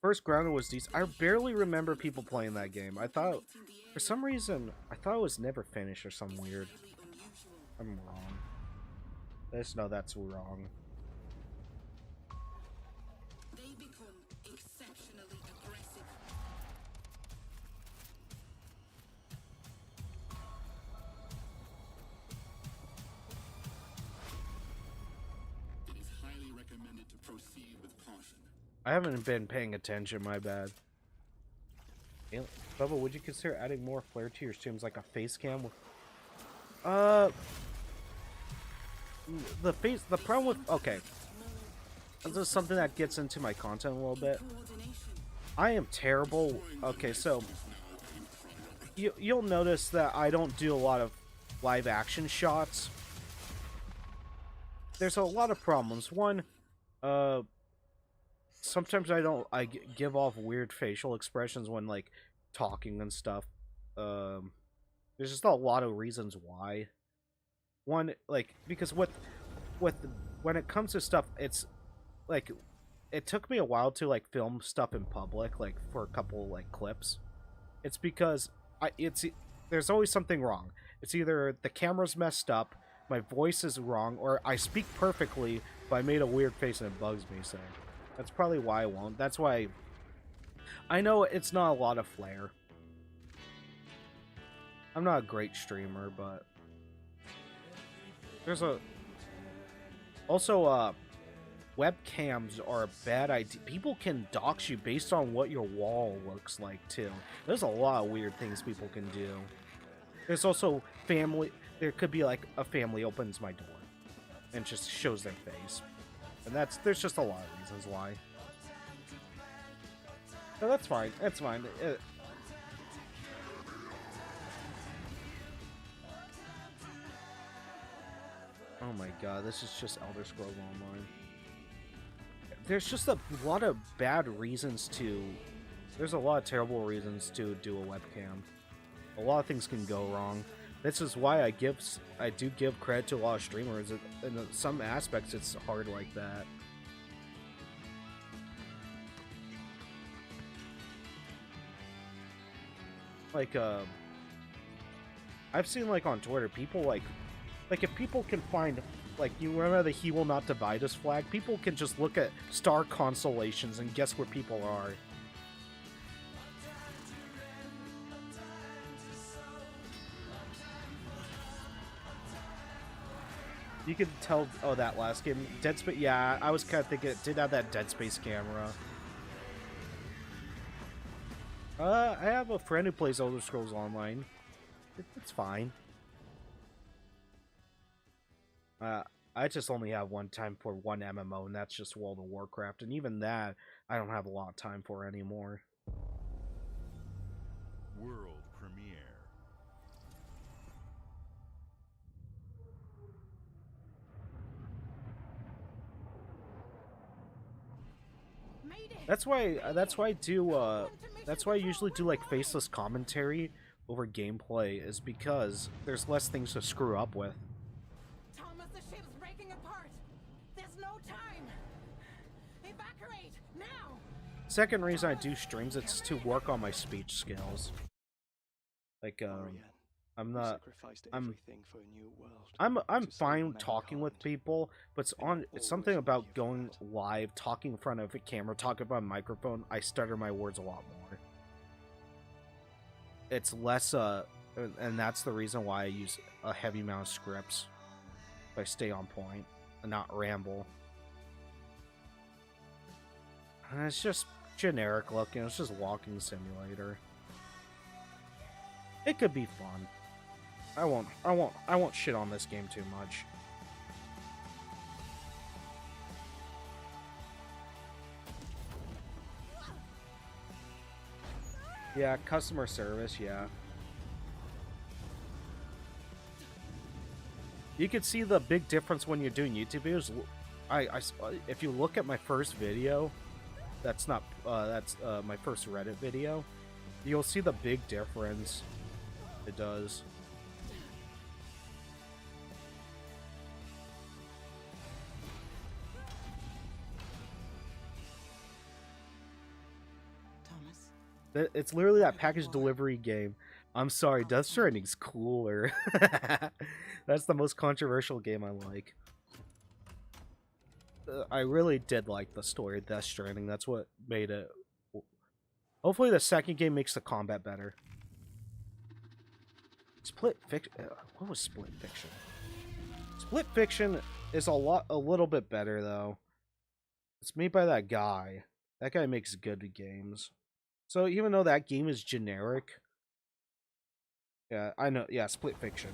First Grounded was decent. I barely remember people playing that game. For some reason, I thought it was never finished or something weird. I'm wrong. I just know that's wrong. They become exceptionally aggressive. It is highly recommended to proceed with caution. I haven't been paying attention, my bad. Bubba, would you consider adding more flair to your streams, like a face cam? The problem with, okay, this is something that gets into my content a little bit. I am terrible. Okay, so you'll notice that I don't do a lot of live action shots. There's a lot of problems. One, sometimes I give off weird facial expressions when like talking and stuff. There's just a lot of reasons why. One, like, because when it comes to stuff, it's like, it took me a while to like film stuff in public, like for a couple like clips. It's because there's always something wrong. It's either the camera's messed up, my voice is wrong, or I speak perfectly, but I made a weird face and it bugs me. So that's probably why I won't. That's why I know it's not a lot of flair. I'm not a great streamer, but there's also webcams are a bad idea. People can dox you based on what your wall looks like too. There's a lot of weird things people can do. There's also family. There could be like a family opens my door and just shows their face, and there's just a lot of reasons why. No, that's fine. That's fine. Oh my god, this is just Elder Scrolls Online. There's just a lot of bad reasons to... There's a lot of terrible reasons to do a webcam. A lot of things can go wrong. This is why I do give credit to a lot of streamers. In some aspects, it's hard like that. Like, I've seen, like, on Twitter, people, like, if people can find, like, you remember the "He Will Not Divide Us" flag? People can just look at star constellations and guess where people are. You can tell, oh, that last game, Dead Space, yeah, I was kind of thinking it did have that Dead Space camera. I have a friend who plays Elder Scrolls Online. It's fine. I just only have one time for one MMO, and that's just World of Warcraft, and even that, I don't have a lot of time for anymore. World premiere. That's why I usually do like faceless commentary over gameplay, is because there's less things to screw up with. Thomas, the ship's breaking apart. There's no time. Evacuate now. Second reason I do streams, it's to work on my speech skills. Like, I'm fine talking with people, but it's something about going live, talking in front of a camera, talking about a microphone. I stutter my words a lot more. It's less, and that's the reason why I use a heavy amount of scripts. So I stay on point and not ramble. And it's just generic looking. It's just walking simulator. It could be fun. I won't shit on this game too much. Yeah, customer service, yeah. You can see the big difference when you're doing YouTube videos. If you look at my first video, that's my first Reddit video, you'll see the big difference it does. It's literally that package delivery game. I'm sorry, Death Stranding's cooler. That's the most controversial game I like. I really did like the story of Death Stranding. That's what made it. Hopefully the second game makes the combat better. Split Fiction. What was Split Fiction? Split Fiction is a little bit better though. It's made by that guy. That guy makes good games. So even though that game is generic, yeah, I know. Yeah, Split Fiction.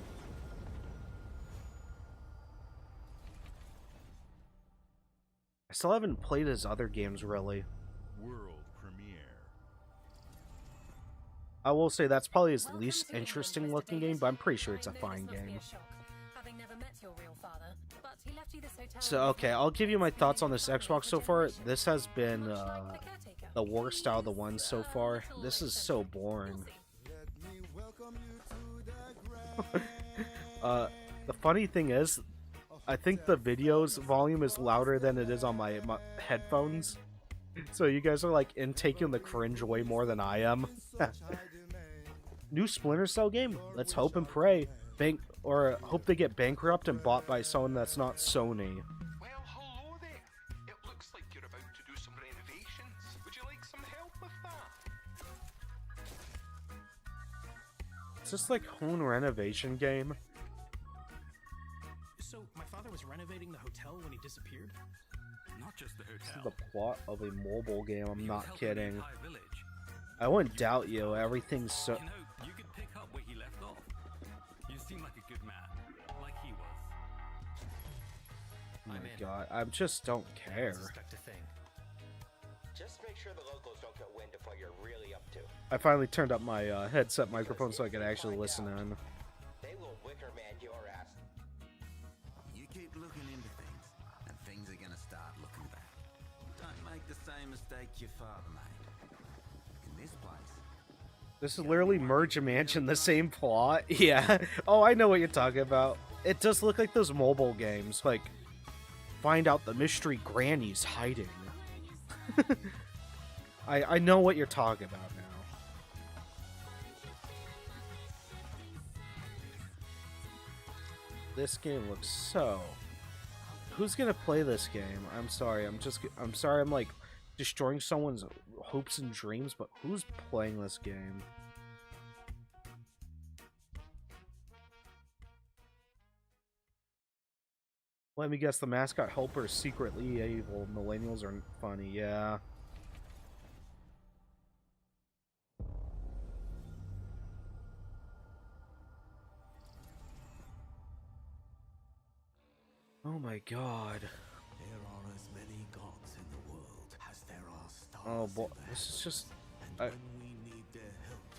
I still haven't played his other games really. World premiere. I will say that's probably his least interesting looking game, but I'm pretty sure it's a fine game. So okay, I'll give you my thoughts on this Xbox so far. This has been the worst out of the ones so far. This is so boring. The funny thing is, I think the video's volume is louder than it is on my headphones. So you guys are like intaking the cringe way more than I am. New Splinter Cell game? Let's hope and pray. Hope they get bankrupt and bought by someone that's not Sony. Well, hello there. It looks like you're about to do some renovations. Would you like some help with that? Is this like home renovation game? So, my father was renovating the hotel when he disappeared? Not just the hotel. This is the plot of a mobile game, I'm not kidding. I wouldn't doubt you, everything's so... You know, you could pick up where he left off. You seem like a good man, like he was. Oh my god, I just don't care. Just make sure the locals don't get wind of what you're really up to. I finally turned up my headset microphone so I could actually listen in. They will wicker man your ass. You keep looking into things, and things are gonna start looking back. Don't make the same mistake your father made. In this place. This is literally Merge a Mansion, the same plot. Yeah. Oh, I know what you're talking about. It does look like those mobile games, like find out the mystery granny's hiding. I know what you're talking about now. This game looks so... Who's gonna play this game? I'm sorry, I'm sorry I'm like destroying someone's hopes and dreams, but who's playing this game? Let me guess, the mascot helper is secretly evil. Millennials are funny, yeah. Oh my god. There are as many gods in the world as there are stars. Oh boy, this is just... when we need their help,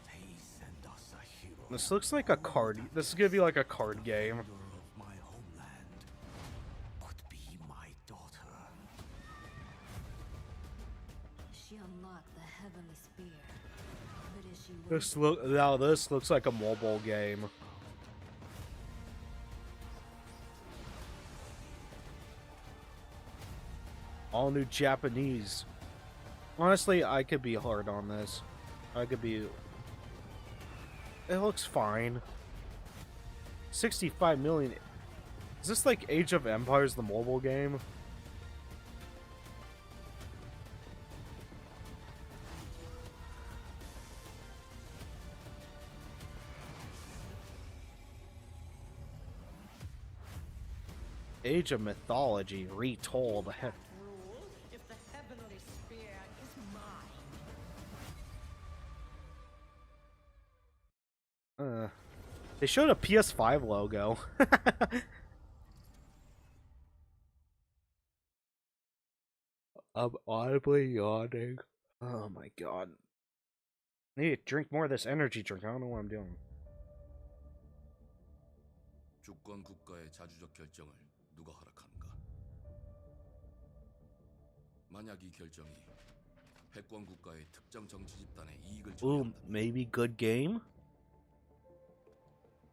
they send us a hero. This looks like a card... This is gonna be like a card game. My homeland could be my daughter. She unlocked the heavenly spear. But is she This looks like a mobile game. All new Japanese. Honestly, I could be hard on this. I could be... It looks fine. 65 million. Is this like Age of Empires, the mobile game? Age of Mythology retold. If the heavenly spear is mine. They showed a PS5 logo. I'm audibly yawning. Oh my god. I need to drink more of this energy drink. I don't know what I'm doing. 주권 국가의 자주적 결정을 누가 허락하는가? 만약 이 결정이 패권 국가의 특정 정치 집단의 이익을 Ooh, maybe good game?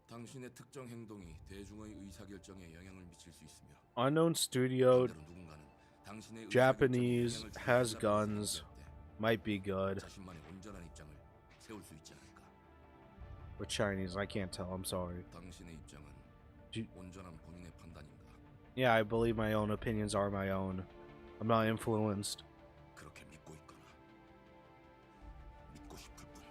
당신의 특정 행동이 대중의 의사결정에 영향을 미칠 수 있으며 Unknown studio, Japanese, has guns, might be good. 자신만의 온전한 입장을 세울 수 있지 않을까? Or Chinese, I can't tell, I'm sorry. 당신의 입장은 온전한 본인의 판단인가? Yeah, I believe my own opinions are my own. I'm not influenced. 그렇게 믿고 있거나 믿고 싶을 뿐.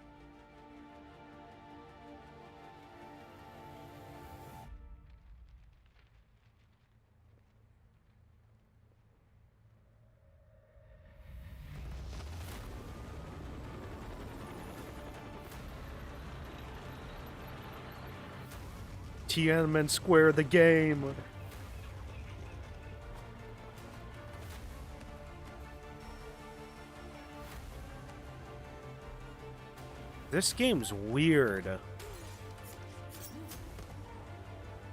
Tiananmen Square, the game. This game's weird.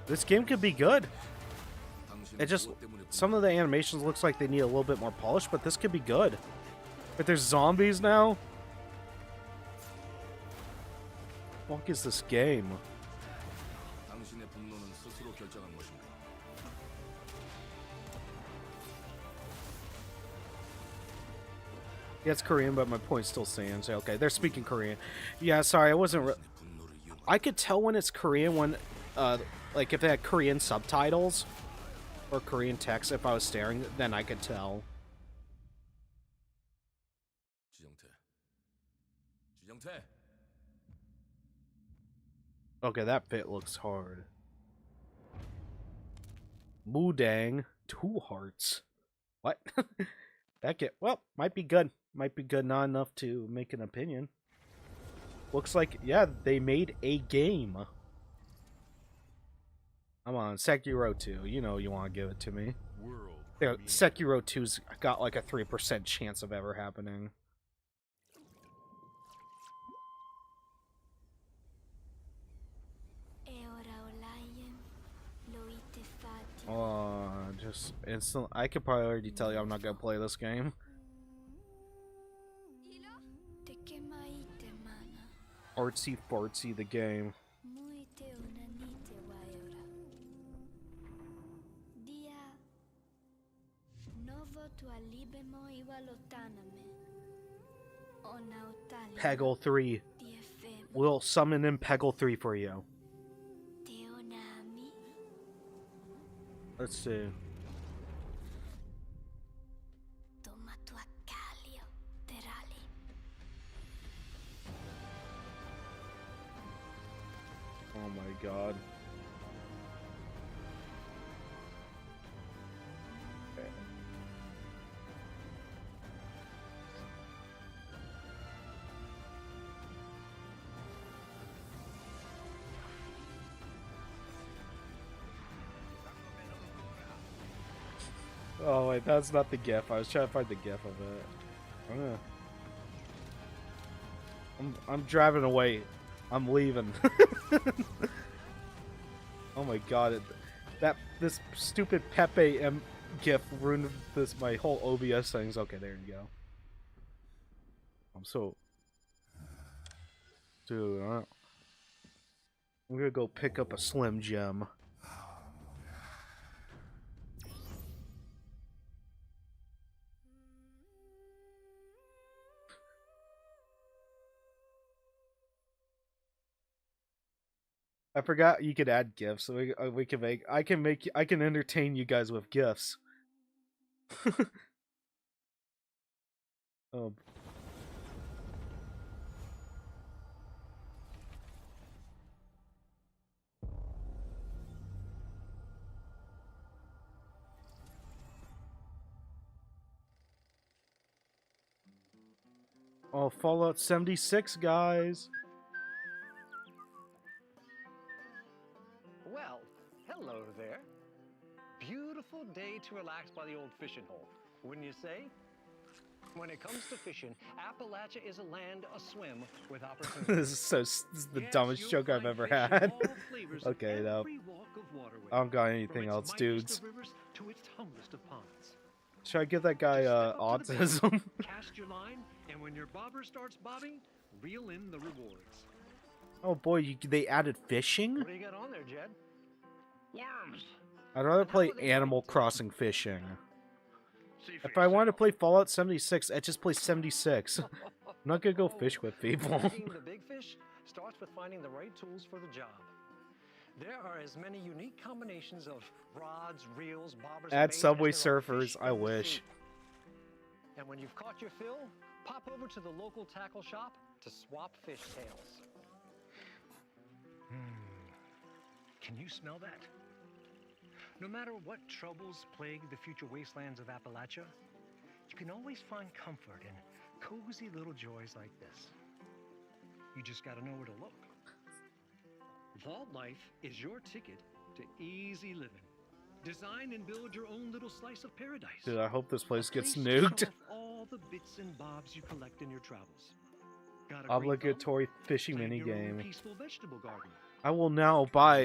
This game could be good. It just, some of the animations looks like they need a little bit more polish, but this could be good. But there's zombies now? What the fuck is this game? Yeah, it's Korean, but my point still stands. Okay, they're speaking Korean. Yeah, sorry, I wasn't. I could tell when it's Korean when, like if they had Korean subtitles or Korean text. If I was staring, then I could tell. Okay, that bit looks hard. Mudang, 2 hearts. What? That get might be good. Might be good, not enough to make an opinion. Looks like, yeah, they made a game. I'm on Sekiro 2. You know you want to give it to me. Yeah, Sekiro 2's got like a 3% chance of ever happening. Oh, just instant. I could probably already tell you I'm not gonna play this game. Artsy fartsy the game. Peggle 3. We'll summon in Peggle 3 for you. Let's see. Oh my god. Okay. Oh wait, that's not the GIF. I was trying to find the GIF of it. I'm driving away. I'm leaving. Oh my god, this stupid Pepe GIF ruined my whole OBS things. Okay, there you go. I'm so, dude. I'm gonna go pick up a Slim Jim. I forgot you could add gifts, so we can make. I can entertain you guys with gifts. Oh. Oh, Fallout 76, guys. Well, hello there. Beautiful day to relax by the old fishing hole, wouldn't you say? When it comes to fishing, Appalachia is a land aswim with opportunities. This is the dumbest joke I've ever had. Okay, no. I don't got anything else, dudes. To its humblest of ponds. Should I give that guy autism? Cast your line, and when your bobber starts bobbing, reel in the rewards. Oh boy, they added fishing? What do you got on there, Jed? Worms. I'd rather play Animal Crossing fishing. If I wanted to play Fallout 76, I'd just play 76. I'm not gonna go fish with people. The big fish starts with finding the right tools for the job. There are as many unique combinations of rods, reels, bobbers, Add Subway Surfers, I wish. And when you've caught your fill, pop over to the local tackle shop to swap fish tails. Can you smell that? No matter what troubles plague the future wastelands of Appalachia, you can always find comfort in cozy little joys like this. You just gotta know where to look. Vault Life is your ticket to easy living. Design and build your own little slice of paradise. Dude, I hope this place gets To nuked. show off all the bits and bobs you collect in your travels. Got a green Obligatory fishing thumb? Plant your own minigame. peaceful vegetable garden. I will now buy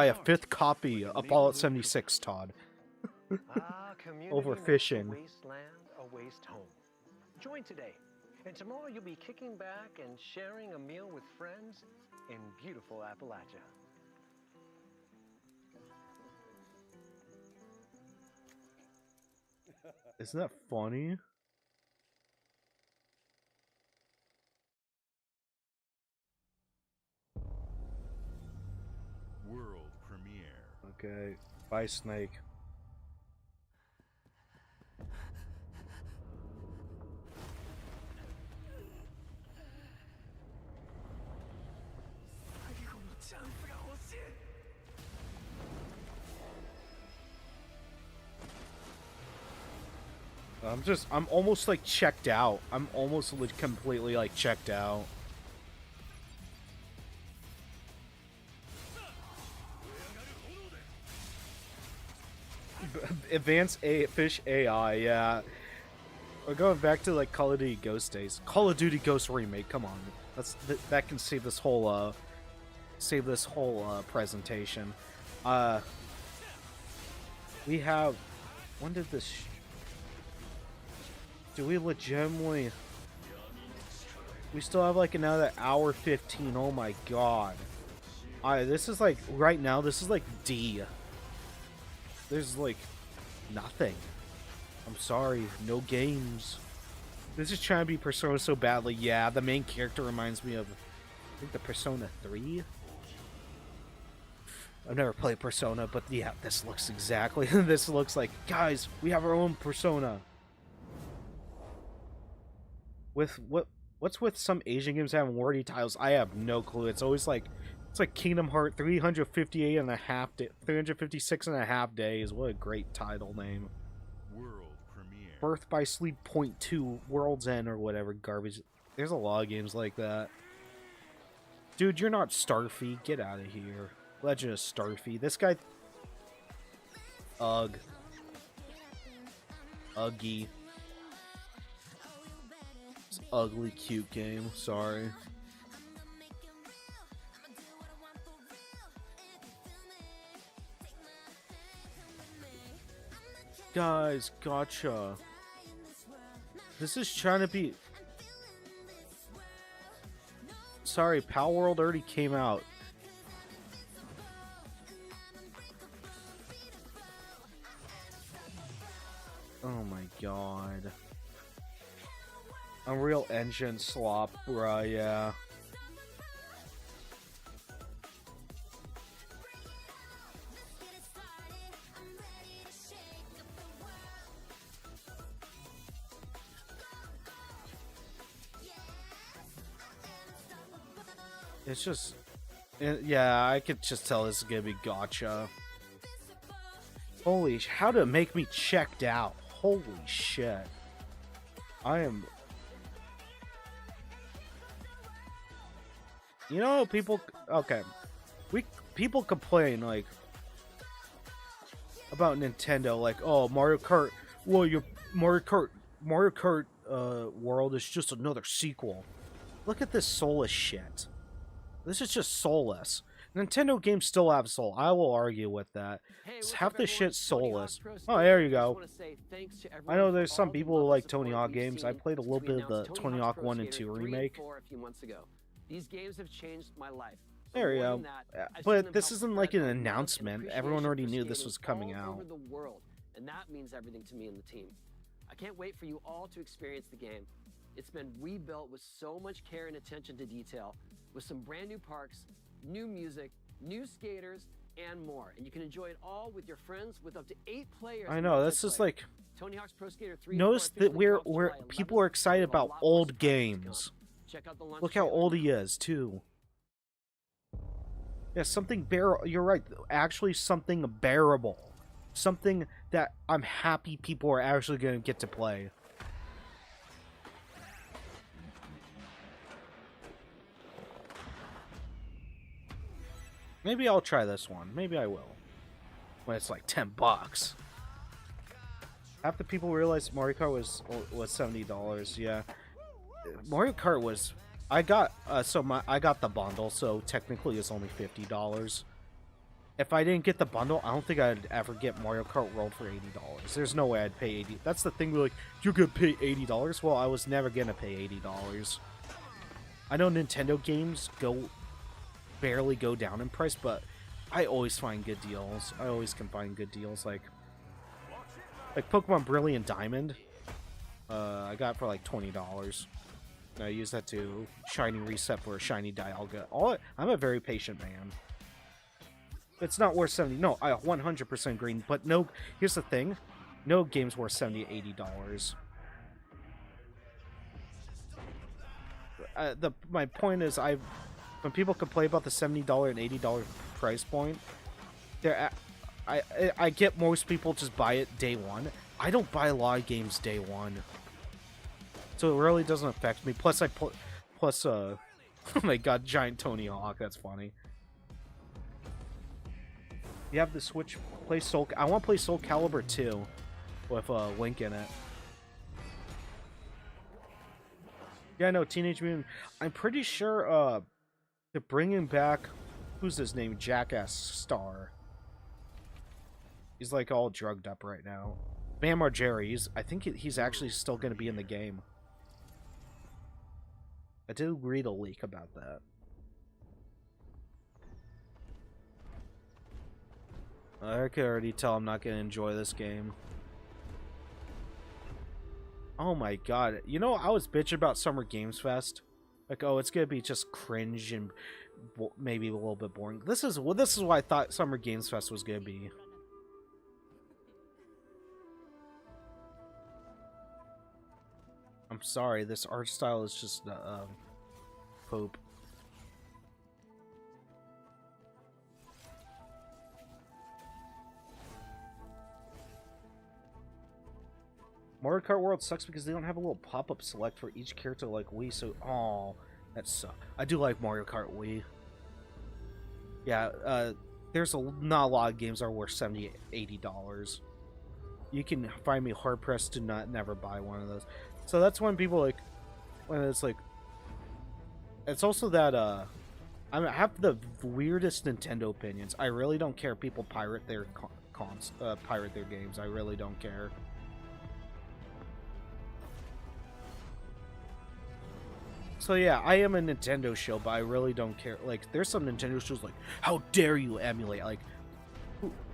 a 5th copy of Fallout 76, Todd. Over fishing. A wasteland, a waste home. Join today, and tomorrow you'll be kicking back and sharing a meal with friends in beautiful Appalachia. Isn't that funny? World premiere. Okay, bye, Snake. I'm almost like checked out. I'm almost like completely like checked out. Advanced Fish AI, yeah. We're going back to like Call of Duty Ghost days. Call of Duty Ghost remake. Come on, that can save this whole presentation. We have. When did this? Do we legitimately? We still have like another hour 15. Oh my god. This is like right now. This is like D. There's like nothing. I'm sorry, no games. This is trying to be Persona so badly. Yeah, the main character reminds me of, I think, the Persona 3. I've never played Persona, but yeah, this looks exactly. This looks like, guys, we have our own Persona. What's with some Asian games having wordy titles? I have no clue. It's always like, it's like Kingdom Hearts 358 and a half 356 and a half days. What a great title name. World premiere. Birth by Sleep .2 World's End or whatever garbage. There's a lot of games like that. Dude, you're not Starfy. Get out of here. Legend of Starfy. This guy. Ugh. Uggy. It's an ugly, cute game. Sorry. Guys, gotcha. This is trying to be... Sorry, Pal World already came out. Oh my god. Unreal Engine slop, bruh, yeah. It's just... yeah, I could just tell this is gonna be gotcha. Holy... How to make me checked out. Holy shit. I am... You know, people... Okay. People complain, like... about Nintendo, like, oh, Mario Kart... Well, your Mario Kart World is just another sequel. Look at this soulless shit. This is just soulless. Nintendo games still have soul. I will argue with that. Hey, half the shit soulless. Oh, there you go. I know there's some people who like Tony Hawk games. I played a little bit of the Tony Hawk 1 and 2 remake. A few months ago. These games have changed my life. There you go. But this isn't like an announcement. Everyone already knew this was coming out. Over the world, and that means everything to me and the team. I can't wait for you all to experience the game. It's been rebuilt with so much care and attention to detail, with some brand new parks, new music, new skaters, and more. And you can enjoy it all with your friends with up to 8 players. I know, this is like... Tony Hawk's Pro Skater 3 notice that people are excited about old games. Look how old he is, too. Yeah, something bearable. You're right. Actually, something bearable. Something that I'm happy people are actually going to get to play. Maybe I'll try this one. Maybe I will. When it's like $10. Half the people realized Mario Kart was $70. Yeah, Mario Kart was. I got I got the bundle, so technically it's only $50. If I didn't get the bundle, I don't think I'd ever get Mario Kart World for $80. There's no way I'd pay $80. That's the thing. We're like, you're gonna pay $80. Well, I was never gonna pay $80. I know Nintendo games barely go down in price, but I always find good deals. I always can find good deals, like Pokemon Brilliant Diamond. I got for like $20. I use that to shiny reset for a shiny Dialga. I'm a very patient man. It's not worth 70. No, I 100% green. But no, here's the thing: no game's worth $70, $80. My point is, when people complain about the $70 and $80 price point, I get most people just buy it day one. I don't buy a lot of games day one, so it really doesn't affect me. Plus, oh my god, giant Tony Hawk. That's funny. You have the Switch. Play Soul. I want to play Soul Calibur 2 with Link in it. Yeah, no, Teenage Mutant. I'm pretty sure they're bringing back, who's his name? Jackass Star. He's like all drugged up right now. Bam Margera. I think he's actually still going to be in the game. I did read a leak about that. I can already tell I'm not going to enjoy this game. Oh my god. You know, I was bitching about Summer Games Fest. Like, oh, it's going to be just cringe and maybe a little bit boring. This is what I thought Summer Games Fest was going to be. I'm sorry, this art style is just poop. Mario Kart World sucks because they don't have a little pop-up select for each character like Wii, so that sucks. I do like Mario Kart Wii. Yeah, there's not a lot of games that are worth $70, $80. You can find me hard-pressed to never buy one of those. So that's when people like, when it's like, it's also that I have the weirdest Nintendo opinions. I really don't care if people pirate their pirate their games. I really don't care. So yeah, I am a Nintendo show, but I really don't care. Like, there's some Nintendo shows like, how dare you emulate? Like,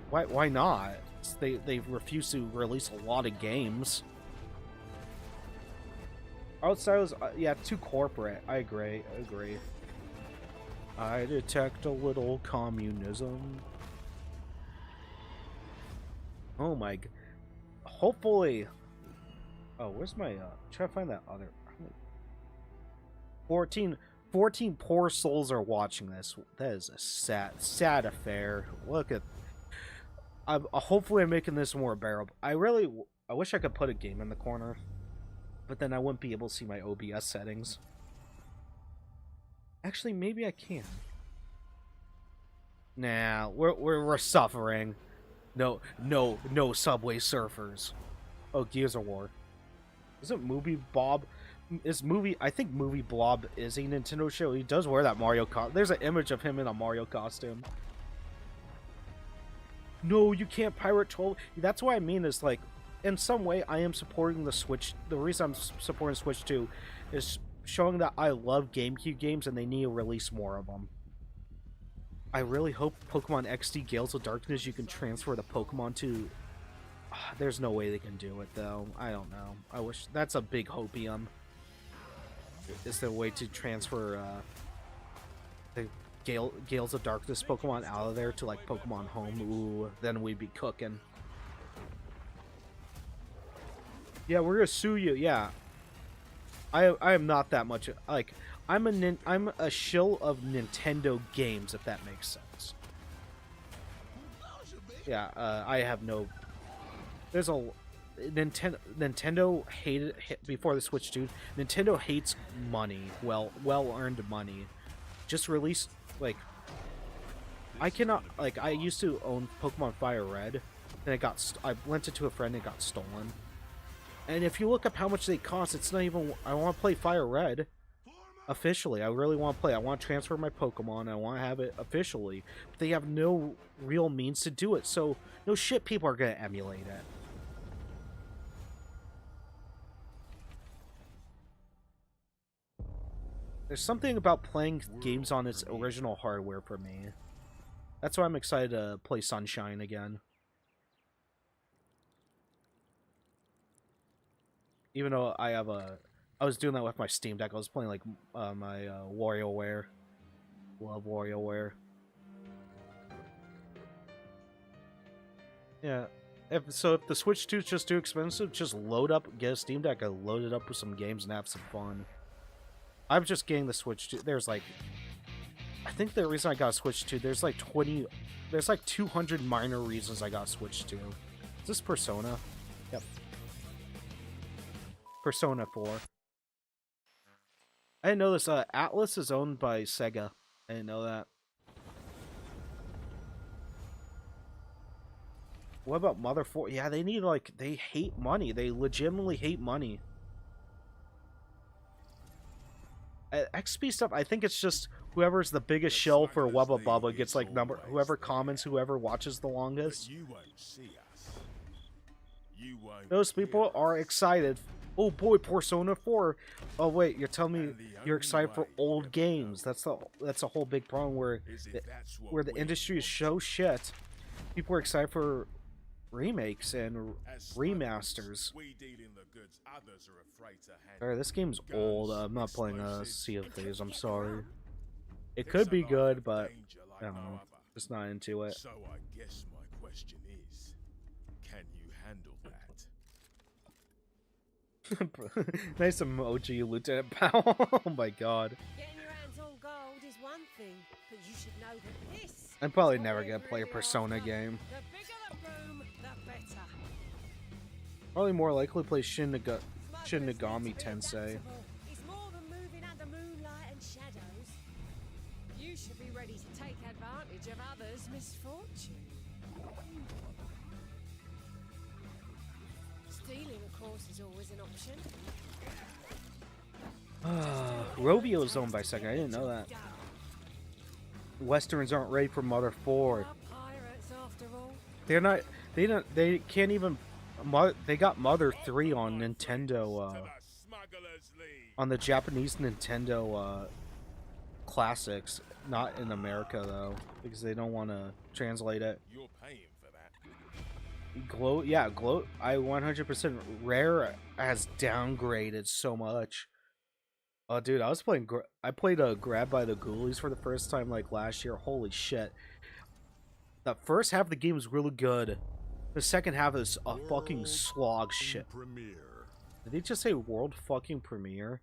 why not? They refuse to release a lot of games. Outsiders, yeah, too corporate. I agree. I detect a little communism. Oh my god. Hopefully. Oh, where's my, try to find that other. 14 poor souls are watching this. That is a sad affair. Look at. Hopefully I'm making this more bearable. I wish I could put a game in the corner, but then I wouldn't be able to see my OBS settings. Actually, maybe I can. Nah, we're suffering. No Subway Surfers. Oh, Gears of War. Isn't Movie Bob? I think Movie Blob is a Nintendo show. He does wear that Mario costume. There's an image of him in a Mario costume. No, you can't pirate 12. That's what I mean is, like, in some way I am supporting the Switch. The reason I'm supporting Switch 2 is showing that I love GameCube games and they need to release more of them. I really hope Pokemon XD Gales of Darkness you can transfer the Pokemon to. There's no way they can do it though. I don't know. I wish. That's a big hopium. Is the way to transfer the Gales of Darkness Pokemon out of there to like Pokemon Home. Ooh, then we'd be cooking. Yeah, we're gonna sue you. Yeah, I am not that much like I'm a shill of Nintendo games, if that makes sense. Yeah, I have no. There's a Nintendo hated before the Switch 2. Nintendo hates money, well earned money. Just release like I cannot, like, I used to own Pokemon Fire Red, and I lent it to a friend and it got stolen. And if you look up how much they cost, it's not even, I want to play Fire Red officially. I really want to play. I want to transfer my Pokemon. I want to have it officially. But they have no real means to do it, so no shit people are going to emulate it. There's something about playing games on its original hardware for me. That's why I'm excited to play Sunshine again. Even though I was doing that with my Steam Deck. I was playing like my WarioWare. Love WarioWare. Yeah. If the Switch 2 is just too expensive, just load up, get a Steam Deck, and load it up with some games and have some fun. I'm just getting the Switch 2. There's like, I think the reason I got a Switch 2, there's like 200 minor reasons I got a Switch 2. Is this Persona? Yep. Persona 4. I didn't know this. Atlas is owned by Sega. I didn't know that. What about Mother 4? Yeah, they need, like, they hate money. They legitimately hate money. XP stuff, I think it's just whoever's the biggest shell for Wubba Bubba gets, like, whoever comments, whoever watches the longest. Those people are excited. Oh boy, Persona 4. Oh wait, you're telling me you're excited for old games. That's a whole big problem where the industry is so shit. People are excited for remakes and remasters. Alright, this game's old. I'm not playing Sea of Thieves, I'm sorry. It could be good, but I don't know. Just not into it. So I guess my question is, can you handle that? Nice emoji, Lieutenant Powell. Oh my god. Getting your hands on gold is one thing, but you should know that this. I'm probably never gonna play a Persona game. The bigger the boom, the better. Probably more likely play Shin Megami Tensei. It's more than moving under moonlight and shadows. You should be ready to take advantage of others' misfortune. Stealing, of course, is always an option. Rovio is owned by Sega. I didn't know that. Westerns aren't ready for Mother 4. Pirates, after all. They're not. They can't even. They got Mother 3 on Nintendo. On the Japanese Nintendo classics, not in America though, because they don't want to translate it. You're paying for that. Glow. I 100%. Rare has downgraded so much. Oh, dude, I was playing. I played Grab by the Ghoulies for the first time like last year. Holy shit! The first half of the game is really good. The second half is a fucking slog shit. Did they just say world fucking premiere?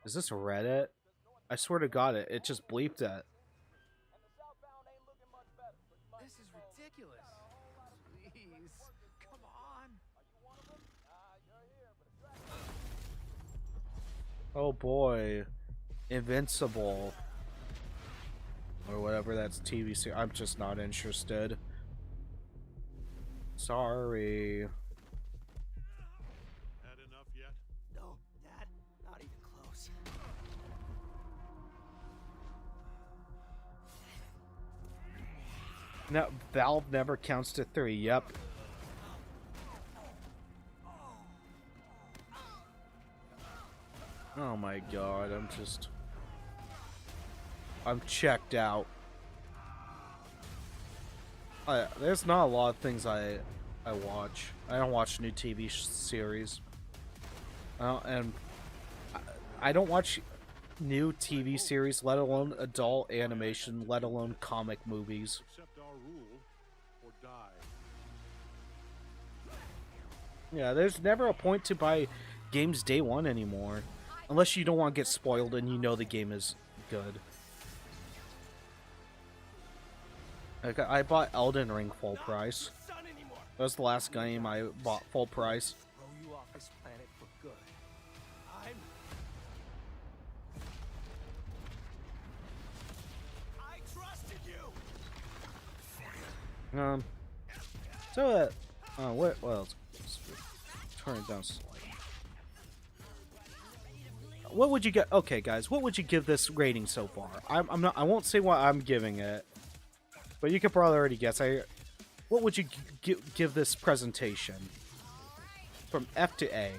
Is this Reddit? I swear to God, it just bleeped it. This is ridiculous. Please, come on. Oh boy, Invincible, or whatever that's TV series. I'm just not interested. Sorry. Had enough yet? No, Dad, not even close. No, Valve never counts to 3. Yep. Oh my god, I'm checked out. There's not a lot of things I watch. I don't watch new TV series. And I don't watch new TV series, let alone adult animation, let alone comic movies. Accept our rule or die. Yeah, there's never a point to buy games day one anymore. Unless you don't want to get spoiled and you know the game is good. Like, I bought Elden Ring full price. That was the last game I bought full price. Throw you off this planet for good. I trusted you. So what else? Let's turn it down slightly. What would you get? Okay, guys, what would you give this rating so far? I'm not. I won't say what I'm giving it, but you could probably already guess. What would you give this presentation from F to A?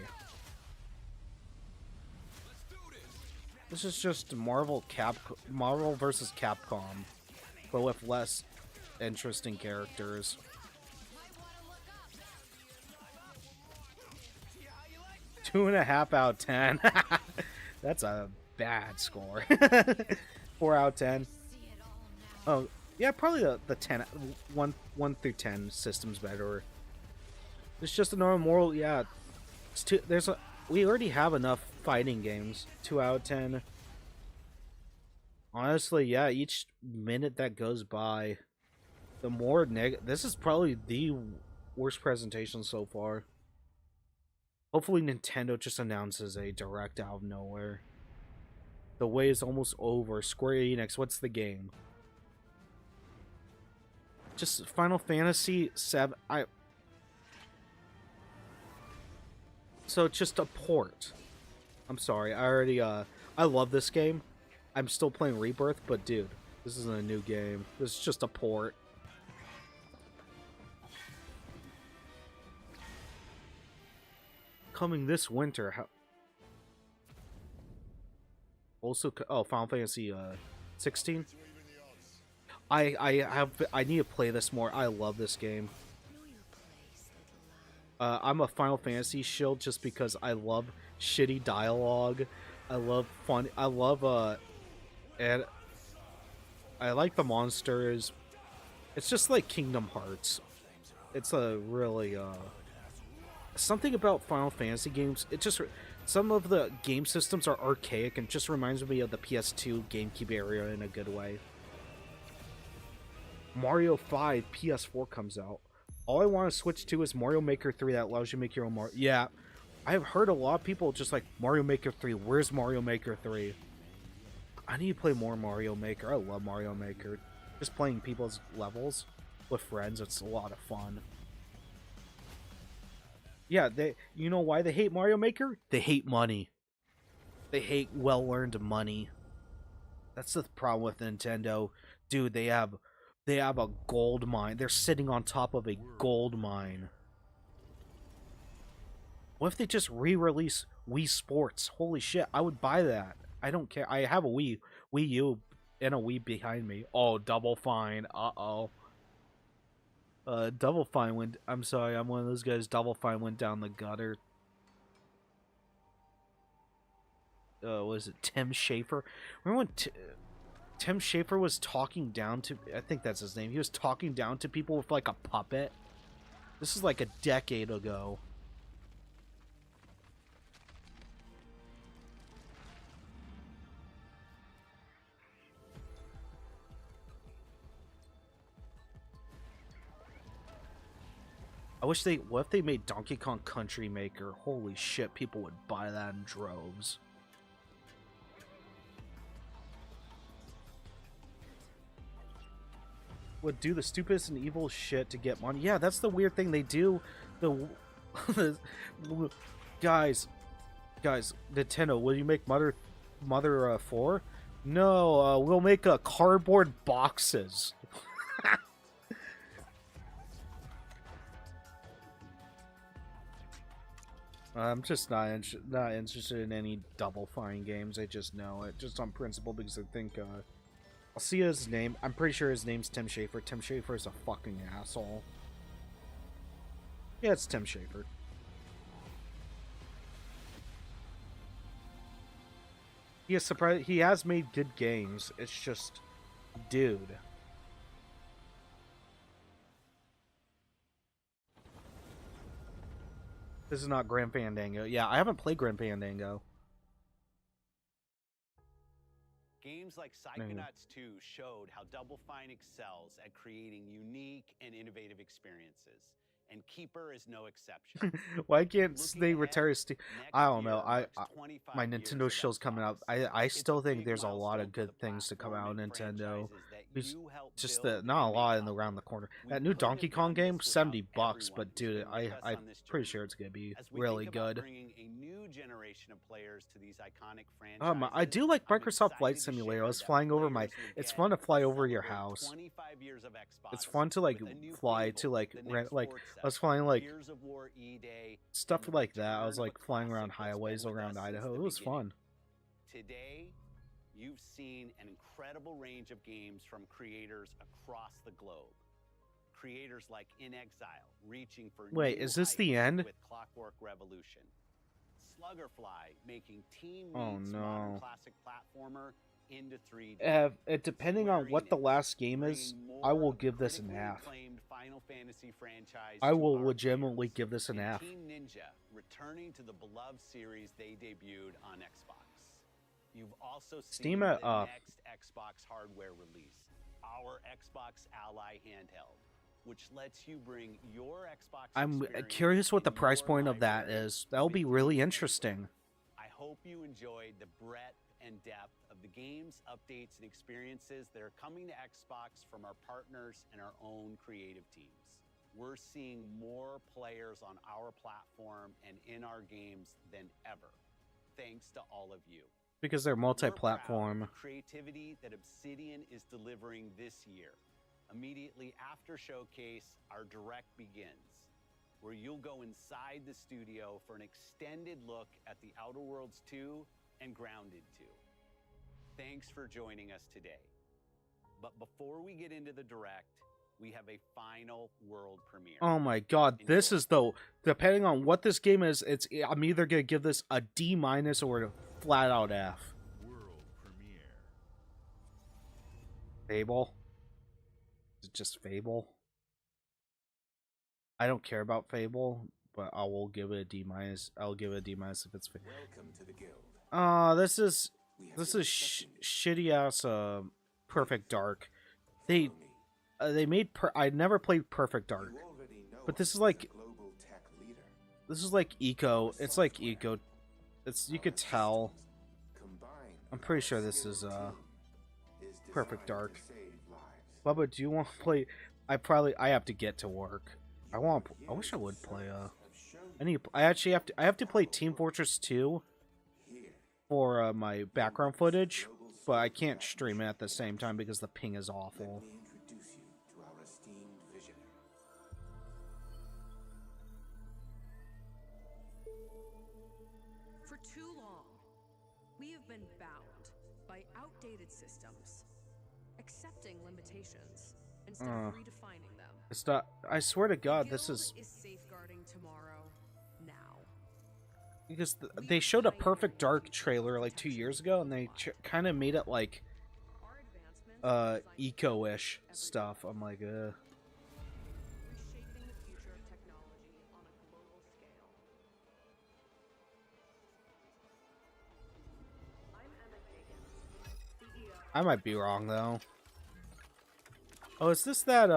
This is just Marvel versus Capcom, but with less interesting characters. 2.5 out of 10. That's a bad score. 4 out of 10. Oh, yeah, probably the 10, 1 through 10 system's better. It's just a normal moral, yeah. We already have enough fighting games. 2 out of 10. Honestly, yeah, each minute that goes by, the more this is probably the worst presentation so far. Hopefully Nintendo just announces a direct out of nowhere. The way is almost over. Square Enix, what's the game? Just Final Fantasy VII. So it's just a port. I'm sorry. I love this game. I'm still playing Rebirth, but dude, this isn't a new game. This is just a port. Coming this winter. Also, Final Fantasy 16. I need to play this more. I love this game. I'm a Final Fantasy shield just because I love shitty dialogue. I love fun. And I like the monsters. It's just like Kingdom Hearts. It's a really something about Final Fantasy games. It just some of the game systems are archaic and just reminds me of the PS2 GameCube era in a good way. Mario 5 PS4 comes out. All I want to switch to is Mario Maker 3 that allows you to make your own Mario. Yeah, I've heard a lot of people just like, Mario Maker 3, where's Mario Maker 3? I need to play more Mario Maker. I love Mario Maker. Just playing people's levels with friends, it's a lot of fun. Yeah, you know why they hate Mario Maker? They hate money. They hate well-earned money. That's the problem with Nintendo. Dude, they have a gold mine. They're sitting on top of a gold mine. What if they just re-release Wii Sports? Holy shit, I would buy that. I don't care. I have a Wii U and a Wii behind me. Oh, Double Fine. Uh-oh. Double Fine went... I'm sorry, I'm one of those guys. Double Fine went down the gutter. Was it Tim Schafer? Remember when Tim Schafer was talking down to... I think that's his name. He was talking down to people with, like, a puppet. This is, like, a decade ago. I wish they... What if they made Donkey Kong Country Maker? Holy shit, people would buy that in droves. Would do the stupidest and evil shit to get money. Yeah, that's the weird thing they do. Guys, Nintendo, will you make Mother 4? No, we'll make cardboard boxes. I'm just not interested in any Double Fine games. I just know it, just on principle, because I think I'll see his name. I'm pretty sure his name's Tim Schafer. Tim Schafer is a fucking asshole. Yeah, it's Tim Schafer. He is surprised. He has made good games. It's just, dude. This is not Grand Fandango. Yeah, I haven't played Grand Fandango. Games like Psychonauts 2 showed how Double Fine excels at creating unique and innovative experiences, and Keeper is no exception. Why can't they retire Steve? I don't know. My Nintendo show's coming out. I still think there's a lot of good things to come out on Nintendo. It's you help just build not a and lot make in the around the corner. We That new couldn't Donkey have Kong done game, this without $70, everyone but who's dude, been with us I'm on this pretty journey. sure it's gonna be As we really think about good. bringing a new generation of players to these iconic franchises, I do like I'm Microsoft Flight excited to Simulator. I share was that flying over players will it's get fun to fly over your celebrate house. 25 years of Xbox It's fun to like with a new fly Fable, to like the rent next like Forza, I was flying like Gears of War E-Day, stuff and the like that. I was return of like a flying around classic that's been highways with around us since Idaho. the It was beginning. fun. Today, you've seen an incredible range of games from creators across the globe. Creators like In Exile, reaching for Wait, new is this the heights end? with Clockwork Revolution. Sluggerfly making Team Oh, Meat's no. modern classic platformer into 3D. Depending on what the last game is, I will give this an Critically F. acclaimed Final Fantasy franchise I to will our legitimately players. give this an And F. Team Ninja returning to the beloved series they debuted on Xbox. You've also seen Steam the it up. next Xbox hardware release, our Xbox Ally handheld, which lets you bring your Xbox I'm experience curious what the in price your point of that library is. That'll be with really your interesting. I hope you enjoyed the breadth and depth of the games, updates, and experiences that are coming to Xbox from our partners and our own creative teams. We're seeing more players on our platform and in our games than ever, thanks to all of you. Because they're We're proud of multi-platform. the creativity that Obsidian is delivering this year. Immediately after Showcase, our Direct begins, where you'll go inside the studio for an extended look at The Outer Worlds 2 and Grounded 2. Thanks for joining us today. But before we get into the Direct, we have a final world premiere. Oh my god, this is though, depending on what this game is, I'm either gonna give this a D- or a flat out F. World premiere. Fable? Is it just Fable? I don't care about Fable, but I will give it a D-. I'll give it a D- if it's Fable. Welcome to the guild. This is shitty ass Perfect Dark. They made I never played Perfect Dark, but this is like eco. It's like eco. You could tell. I'm pretty sure this is Perfect Dark. Bubba, do you want to play? I have to get to work. I wish I would play I have to play Team Fortress 2 for my background footage, but I can't stream it at the same time because the ping is awful. Let me introduce you to our esteemed visionary. For too long, we have been bound by outdated systems, accepting limitations instead of redefining them. It's not. I swear to God, this is safeguarding tomorrow now. because they showed a Perfect Dark trailer like 2 years ago, and they kind of made it like eco-ish stuff. I'm like, Reshaping the future of technology on a global scale. I'm Emma Kagan, CEO. I might be wrong though. Oh, is this that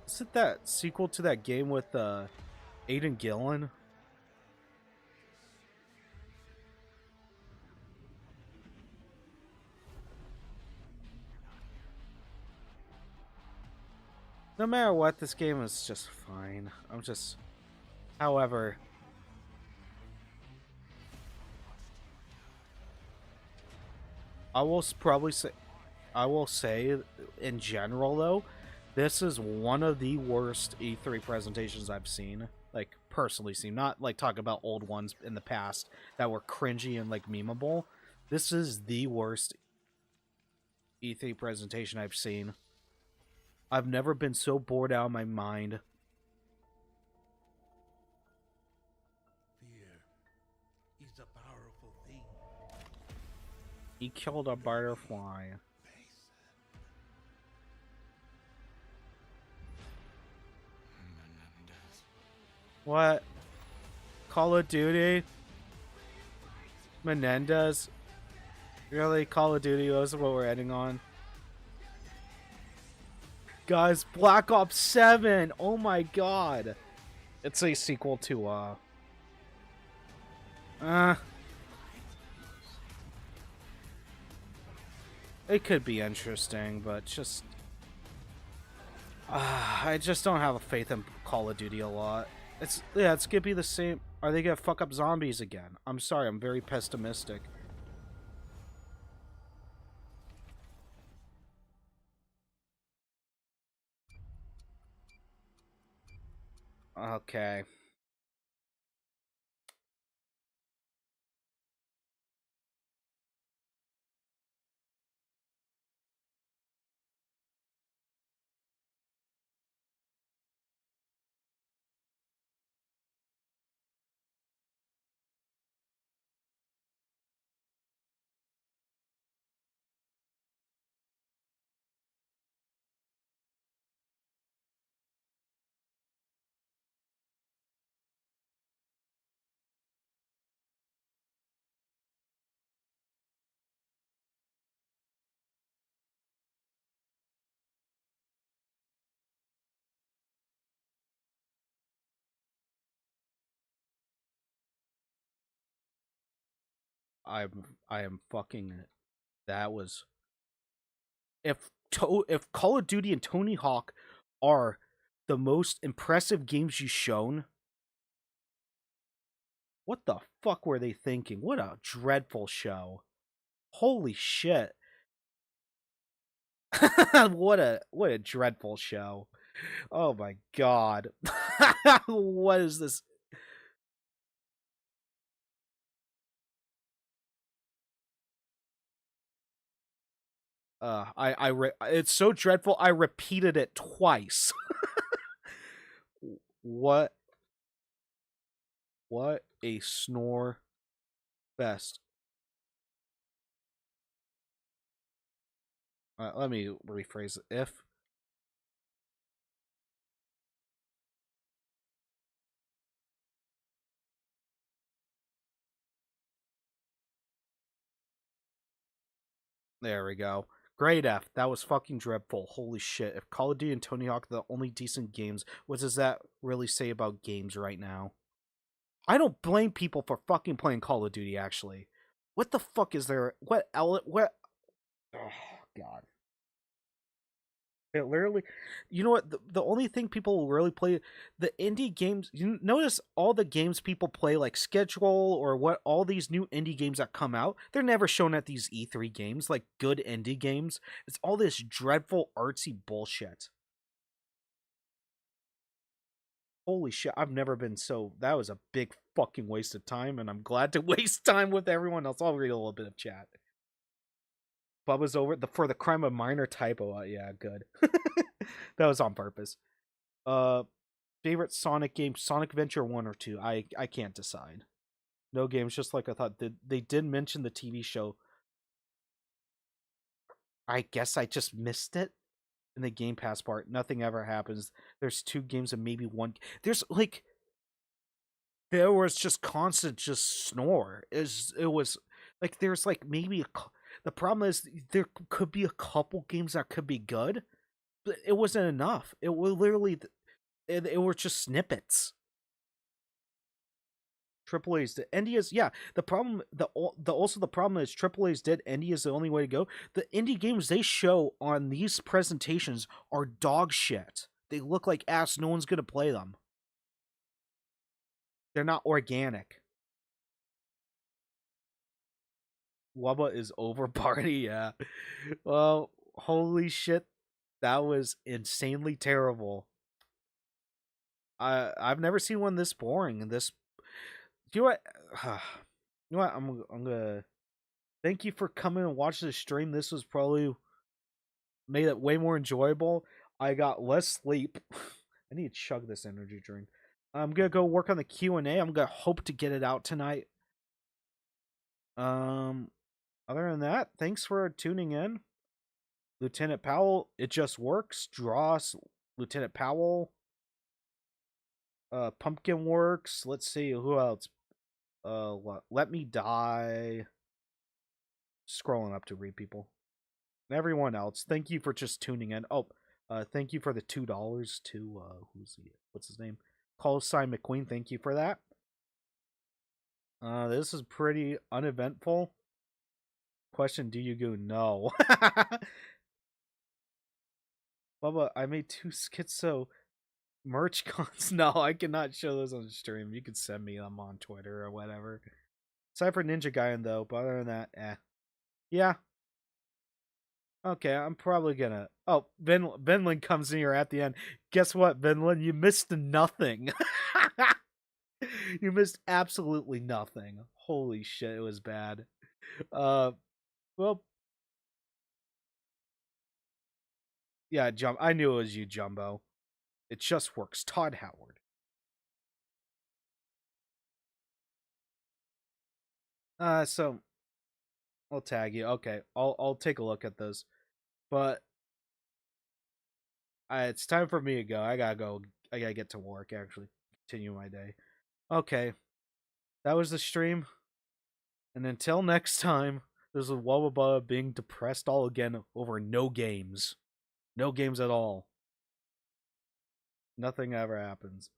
is it that sequel to that game with Aidan Gillen? No matter what, this game is just fine. However, I will say in general though, this is one of the worst E3 presentations I've seen. Like personally seen, not like talking about old ones in the past that were cringy and like memeable. This is the worst E3 presentation I've seen. I've never been so bored out of my mind. Fear is a powerful thing. He killed a butterfly. What? Call of Duty? Menendez? Really? Call of Duty is what we're heading on? Guys, Black Ops 7! Oh my god! It's a sequel to, It could be interesting, but just I just don't have a faith in Call of Duty a lot. It's gonna be the same. Are they gonna fuck up zombies again? I'm sorry, I'm very pessimistic. Okay. I am fucking. That was if Call of Duty and Tony Hawk are the most impressive games you've shown. What the fuck were they thinking? What a dreadful show. Holy shit. what a dreadful show. Oh my god. What is this? It's so dreadful. I repeated it twice. What a snore fest. Let me rephrase it. If there we go. Grade F. That was fucking dreadful. Holy shit. If Call of Duty and Tony Hawk are the only decent games, what does that really say about games right now? I don't blame people for fucking playing Call of Duty, actually. What the fuck is there? What? Oh, God. It literally, you know what? The only thing people really play, the indie games. You notice all the games people play, like Schedule or what, all these new indie games that come out, they're never shown at these E3 games, like good indie games. It's all this dreadful artsy bullshit. Holy shit! I've never been so. That was a big fucking waste of time, and I'm glad to waste time with everyone else. I'll read a little bit of chat. Bubba's over for the crime of minor typo. Yeah, good. That was on purpose. Favorite Sonic game: Sonic Adventure 1 or 2. I can't decide. No games, just like I thought. They did mention the TV show. I guess I just missed it in the Game Pass part. Nothing ever happens. There's 2 games and maybe 1. There's like there was just constant just snore. It was like there's like maybe the problem is there could be a couple games that could be good, but it wasn't enough. It was literally it were just snippets. Triple A's the NDS, yeah. The problem, also the problem is Triple A's dead. Indie is the only way to go. The indie games they show on these presentations are dog shit. They look like ass. No one's gonna play them. They're not organic. Wubba is over party, yeah. Well, holy shit, that was insanely terrible. I've never seen one this boring. This, do you know what? You know what? I'm gonna thank you for coming and watching the stream. This was probably made it way more enjoyable. I got less sleep. I need to chug this energy drink. I'm gonna go work on the Q&A. I'm gonna hope to get it out tonight. Other than that, thanks for tuning in. Lieutenant Powell, it just works. Dross, Lieutenant Powell, Pumpkin Works. Let's see who else. Let Me Die. Scrolling up to read people. And everyone else, thank you for just tuning in. Oh, thank you for the $2 to what's his name? Call sign McQueen. Thank you for that. This is pretty uneventful. Question, do you go? No. Bubba, I made 2 schizo merch cons. No, I cannot show those on stream. You can send me them on Twitter or whatever. Aside for Ninja Gaiden, though, but other than that, yeah. Okay, I'm probably gonna... Oh, Vinland comes in here at the end. Guess what, Vinland? You missed nothing. You missed absolutely nothing. Holy shit, it was bad. Well... Yeah, I knew it was you, Jumbo. It just works. Todd Howard. So I'll tag you. Okay, I'll take a look at this. But it's time for me to go. I gotta go. I gotta get to work, actually. Continue my day. Okay. That was the stream. And until next time, this is Wubba being depressed all again over no games. No games at all. Nothing ever happens.